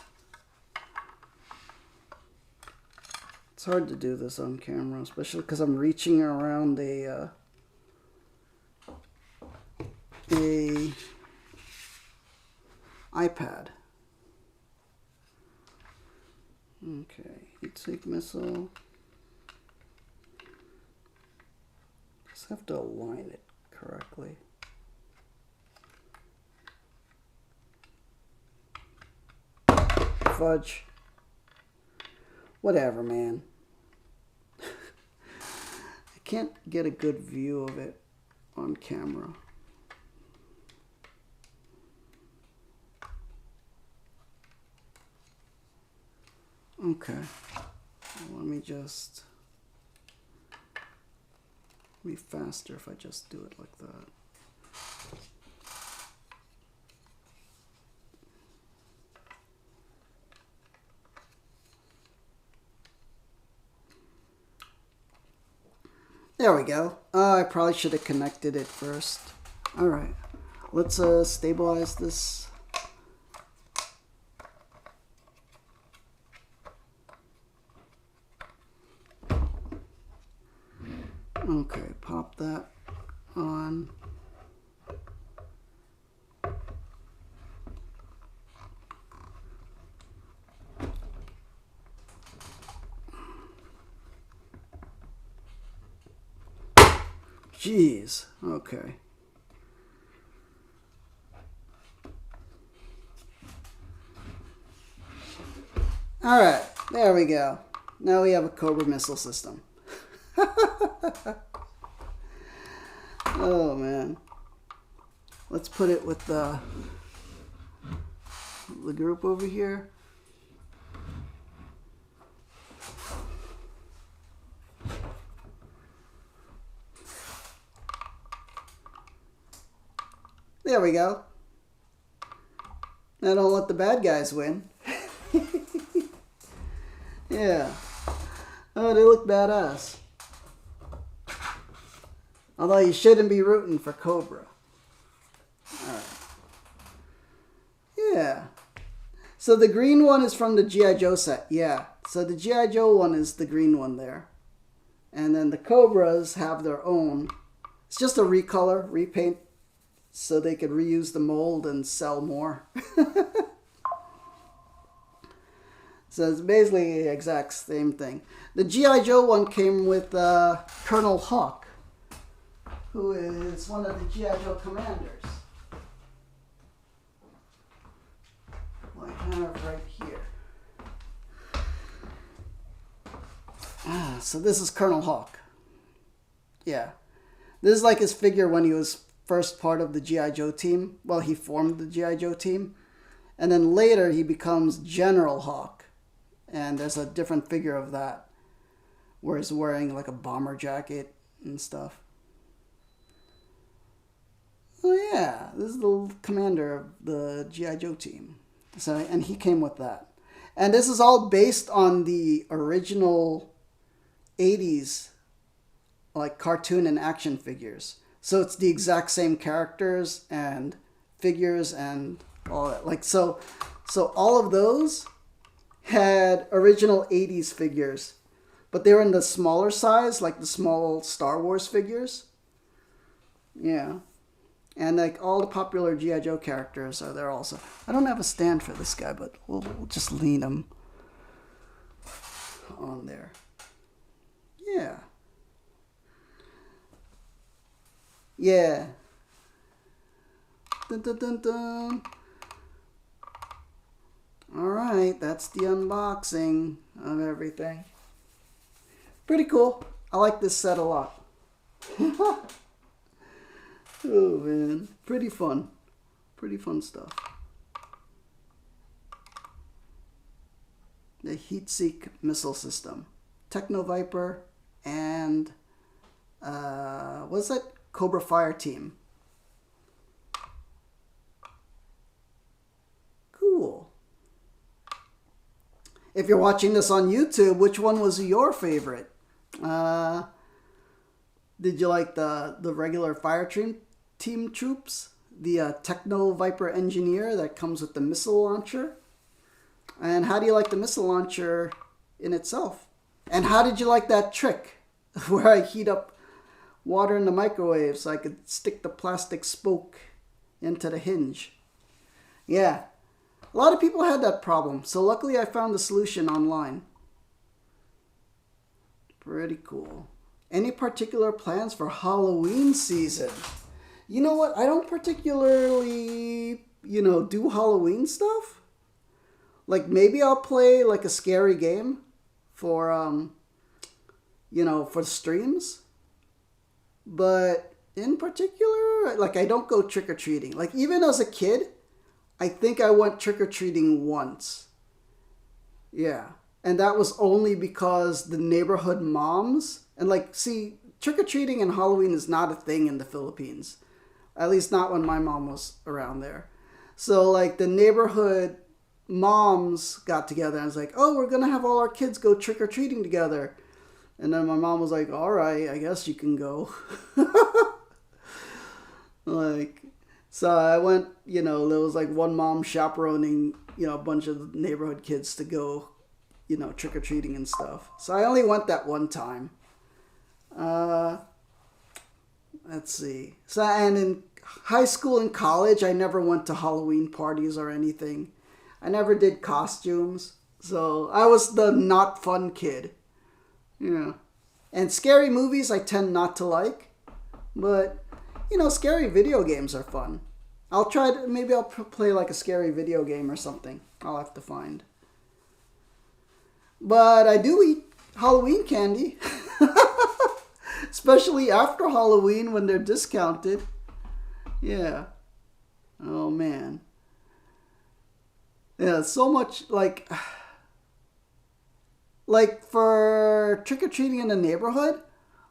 It's hard to do this on camera, especially because I'm reaching around a iPad. Okay, heat sink missile. This have to align it correctly. Fudge. Whatever, man. I can't get a good view of it on camera. Okay. Let me just be faster if I just do it like that. There we go. I probably should have connected it first. All right. Let's stabilize this. Okay, pop that on. Jeez, okay. All right, there we go. Now we have a Cobra missile system. Oh man. Let's put it with the group over here. There we go. Now don't let the bad guys win. Yeah. Oh, they look badass. Although you shouldn't be rooting for Cobra. Alright. Yeah. So the green one is from the G.I. Joe set. Yeah. So the G.I. Joe one is the green one there. And then the Cobras have their own. It's just a recolor, repaint, so they could reuse the mold and sell more. So it's basically the exact same thing. The G.I. Joe one came with Colonel Hawk, who is one of the G.I. Joe commanders. I have right here. So this is Colonel Hawk. Yeah. This is like his figure when he was first part of the G.I. Joe team. Well, he formed the G.I. Joe team. And then later he becomes General Hawk. And there's a different figure of that, where he's wearing like a bomber jacket and stuff. Oh yeah, this is the commander of the G.I. Joe team. So, and he came with that. And this is all based on the original 80s like cartoon and action figures. So it's the exact same characters and figures and all that. Like so all of those had original 80s figures, but they were in the smaller size, like the small Star Wars figures. Yeah. And like all the popular G.I. Joe characters are there also. I don't have a stand for this guy, but we'll just lean him on there. Yeah. Yeah. Dun, dun, dun, dun. Alright, that's the unboxing of everything. Pretty cool. I like this set a lot. Oh man, pretty fun. Pretty fun stuff. The Heat-Seek missile system. Techno-Viper and what's that? Cobra Fire Team. Cool. If you're watching this on YouTube, which one was your favorite? Did you like the regular fire team troops? The Techno-Viper engineer that comes with the missile launcher? And how do you like the missile launcher in itself? And how did you like that trick where I heat up water in the microwave so I could stick the plastic spoke into the hinge? Yeah. A lot of people had that problem, so luckily I found the solution online. Pretty cool. Any particular plans for Halloween season? You know what? I don't particularly, do Halloween stuff. Like maybe I'll play like a scary game for, for streams. But in particular, like I don't go trick-or-treating. Like even as a kid, I think I went trick-or-treating once. Yeah. And that was only because the neighborhood moms, and like, see, trick-or-treating and Halloween is not a thing in the Philippines. At least not when my mom was around there. So like the neighborhood moms got together and was like, oh, we're going to have all our kids go trick-or-treating together. And then my mom was like, all right, I guess you can go. So I went, there was like one mom chaperoning, a bunch of neighborhood kids to go, trick-or-treating and stuff. So I only went that one time. Let's see. So, and in high school and college, I never went to Halloween parties or anything. I never did costumes. So I was the not fun kid. Yeah. And scary movies I tend not to like. But, scary video games are fun. I'll try to, maybe I'll play like a scary video game or something. I'll have to find. But I do eat Halloween candy. Especially after Halloween when they're discounted. Yeah. Oh, man. Yeah, so much like for trick-or-treating in the neighborhood,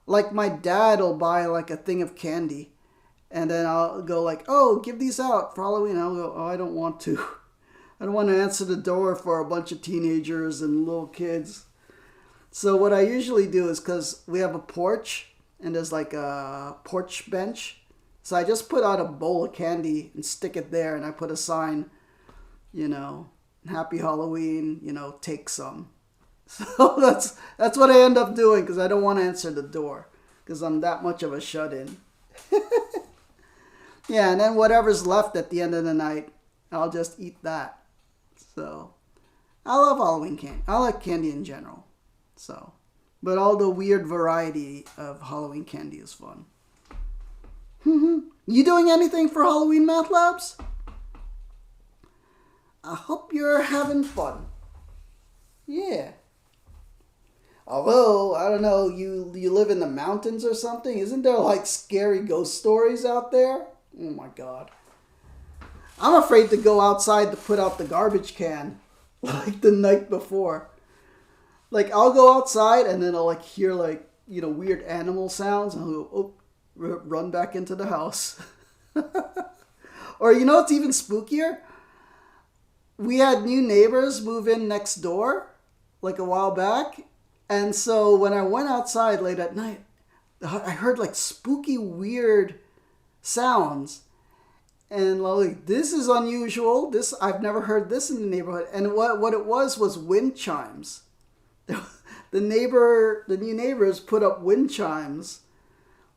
like my dad will buy like a thing of candy. And then I'll go like, oh, give these out for Halloween. I'll go, oh, I don't want to. I don't want to answer the door for a bunch of teenagers and little kids. So what I usually do is, because we have a porch and there's like a porch bench. So I just put out a bowl of candy and stick it there. And I put a sign, Happy Halloween, take some. So that's what I end up doing, because I don't want to answer the door. Because I'm that much of a shut-in. Yeah, and then whatever's left at the end of the night, I'll just eat that. So, I love Halloween candy. I like candy in general. So, but all the weird variety of Halloween candy is fun. You doing anything for Halloween, Math Labs? I hope you're having fun. Yeah. Although, I don't know, you live in the mountains or something? Isn't there like scary ghost stories out there? Oh my god. I'm afraid to go outside to put out the garbage can like the night before. Like I'll go outside and then I'll like hear like, weird animal sounds and I'll go, run back into the house. Or it's even spookier? We had new neighbors move in next door like a while back. And so when I went outside late at night, I heard like spooky, weird sounds. And like, this is unusual. I've never heard this in the neighborhood. And what it was wind chimes. The new neighbors put up wind chimes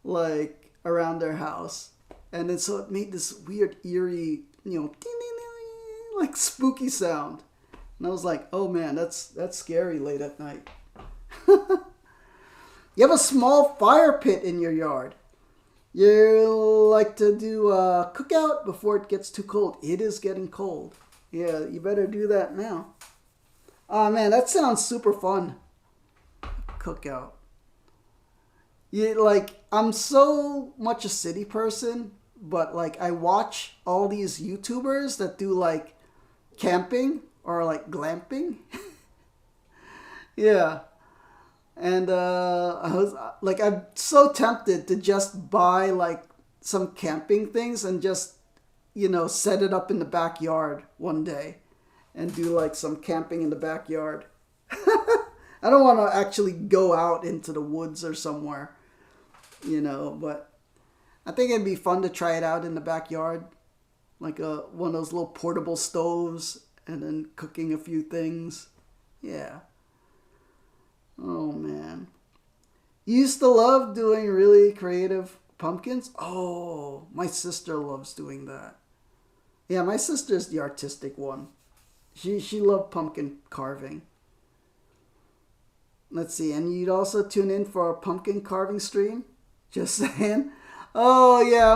like around their house. And then so it made this weird, eerie, ding, ding, ding, like spooky sound. And I was like, oh man, that's scary late at night. You have a small fire pit in your yard. You like to do a cookout before it gets too cold. It is getting cold. Yeah, you better do that now. Oh man, that sounds super fun. Cookout. I'm so much a city person, but like I watch all these YouTubers that do like camping or like glamping. Yeah. And I'm so tempted to just buy like some camping things and just, set it up in the backyard one day and do like some camping in the backyard. I don't want to actually go out into the woods or somewhere, but I think it'd be fun to try it out in the backyard. Like one of those little portable stoves and then cooking a few things. Yeah. Oh, man. You used to love doing really creative pumpkins? Oh, my sister loves doing that. Yeah, my sister's the artistic one. She loved pumpkin carving. Let's see, and you'd also tune in for a pumpkin carving stream. Just saying. Oh yeah,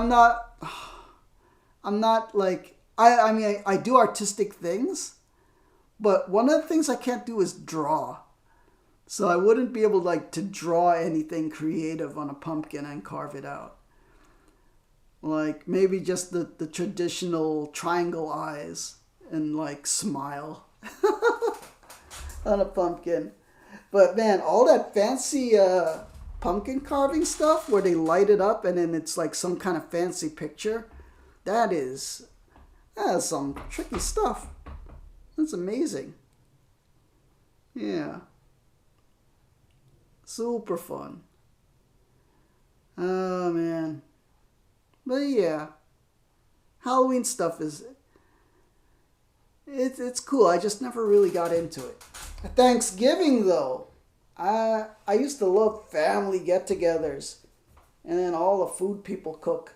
I'm not like, I mean, I do artistic things, but one of the things I can't do is draw. So I wouldn't be able like to draw anything creative on a pumpkin and carve it out. Like maybe just the traditional triangle eyes and like smile on a pumpkin. But man, all that fancy pumpkin carving stuff where they light it up and then it's like some kind of fancy picture, that is some tricky stuff. That's amazing. Yeah. Super fun. Oh man. But yeah. Halloween stuff is it's cool. I just never really got into it. Thanksgiving though. I used to love family get-togethers and then all the food people cook.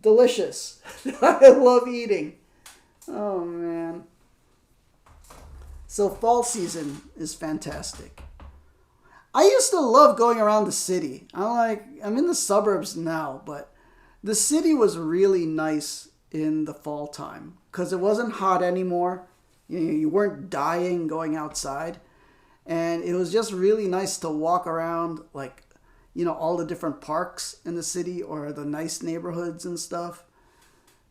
Delicious. I love eating. Oh man. So fall season is fantastic. I used to love going around the city. I'm in the suburbs now, but the city was really nice in the fall time because it wasn't hot anymore. You weren't dying going outside. And it was just really nice to walk around, like, all the different parks in the city or the nice neighborhoods and stuff.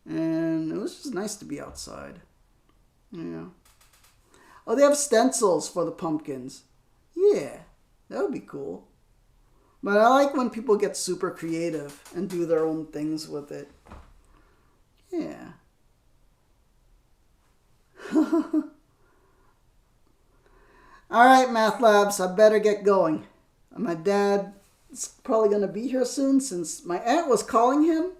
And it was just nice to be outside. Yeah. Oh, they have stencils for the pumpkins. Yeah, that would be cool. But I like when people get super creative and do their own things with it. Yeah. All right, Math Labs, I better get going. My dad is probably going to be here soon since my aunt was calling him.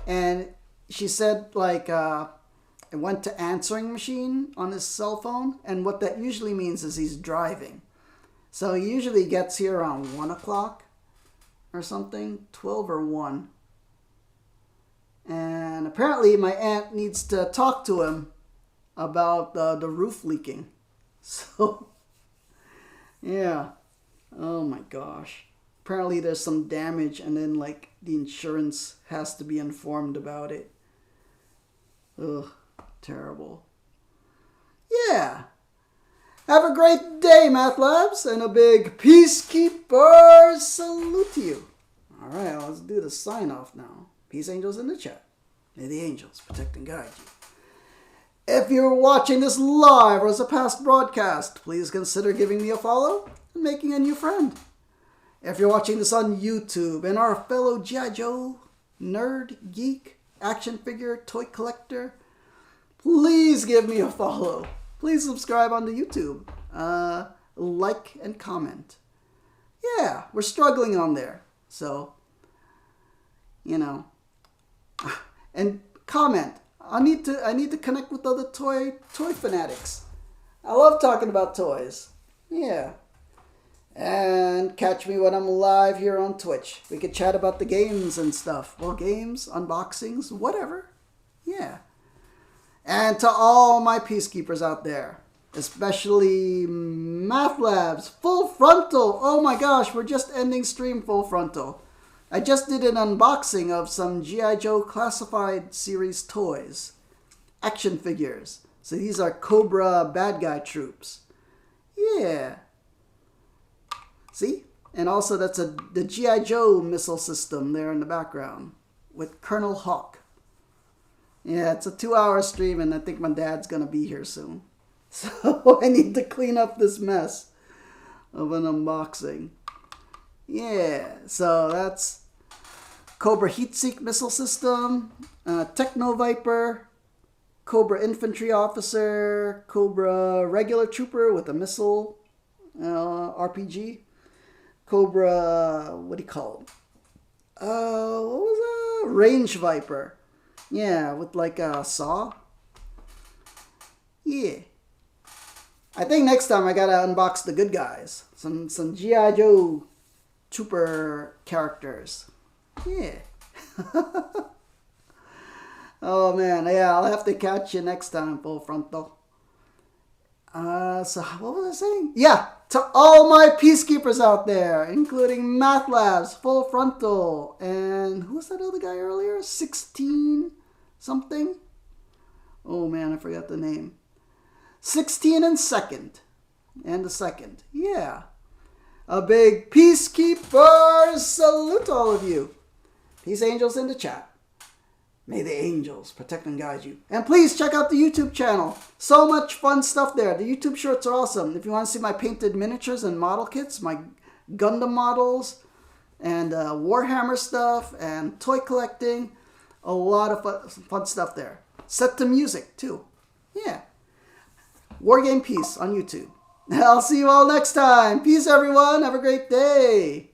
And she said, like, it went to answering machine on his cell phone. And what that usually means is he's driving. So he usually gets here around 1 o'clock or something, 12 or 1. And apparently my aunt needs to talk to him about the roof leaking. So... yeah. Oh my gosh. Apparently there's some damage and then like the insurance has to be informed about it. Ugh. Terrible. Yeah. Have a great day, Math Labs, and a big Peacekeeper salute to you. Alright, let's do the sign off now. Peace angels in the chat. May the angels protect and guide you. If you're watching this live or as a past broadcast, please consider giving me a follow and making a new friend. If you're watching this on YouTube and are a fellow G.I. Joe, nerd, geek, action figure, toy collector, please give me a follow. Please subscribe on the YouTube. Like and comment. Yeah, we're struggling on there. So, and comment. I need to connect with other toy fanatics. I love talking about toys. Yeah. And catch me when I'm live here on Twitch. We could chat about the games and stuff. Well, games, unboxings, whatever. Yeah. And to all my peacekeepers out there, especially Math Labs, Full Frontal. Oh my gosh, we're just ending stream Full Frontal. I just did an unboxing of some G.I. Joe Classified Series toys. Action figures. So these are Cobra bad guy troops. Yeah. See? And also that's the G.I. Joe missile system there in the background with Colonel Hawk. Yeah, it's a 2-hour stream and I think my dad's going to be here soon. So I need to clean up this mess of an unboxing. Yeah, so that's Cobra Heatseek missile system, Techno-Viper, Cobra Infantry Officer, Cobra regular trooper with a missile RPG, Cobra, what do you call it? What was that? Range Viper. Yeah, with like a saw. Yeah. I think next time I gotta unbox the good guys. Some G.I. Joe trooper characters. Yeah. Oh man, yeah, I'll have to catch you next time, Full Frontal. So what was I saying? Yeah, To all my peacekeepers out there, including Math Labs, Full Frontal, and who was that other guy earlier? 16 something? Oh man, I forgot the name. 16 and second. And the second. Yeah. A big peacekeeper salute to all of you. Peace angels in the chat. May the angels protect and guide you. And please check out the YouTube channel. So much fun stuff there. The YouTube shorts are awesome. If you want to see my painted miniatures and model kits, my Gundam models, and Warhammer stuff, and toy collecting, a lot of fun stuff there. Set to music, too. Yeah. Wargame Peace on YouTube. I'll see you all next time. Peace, everyone. Have a great day.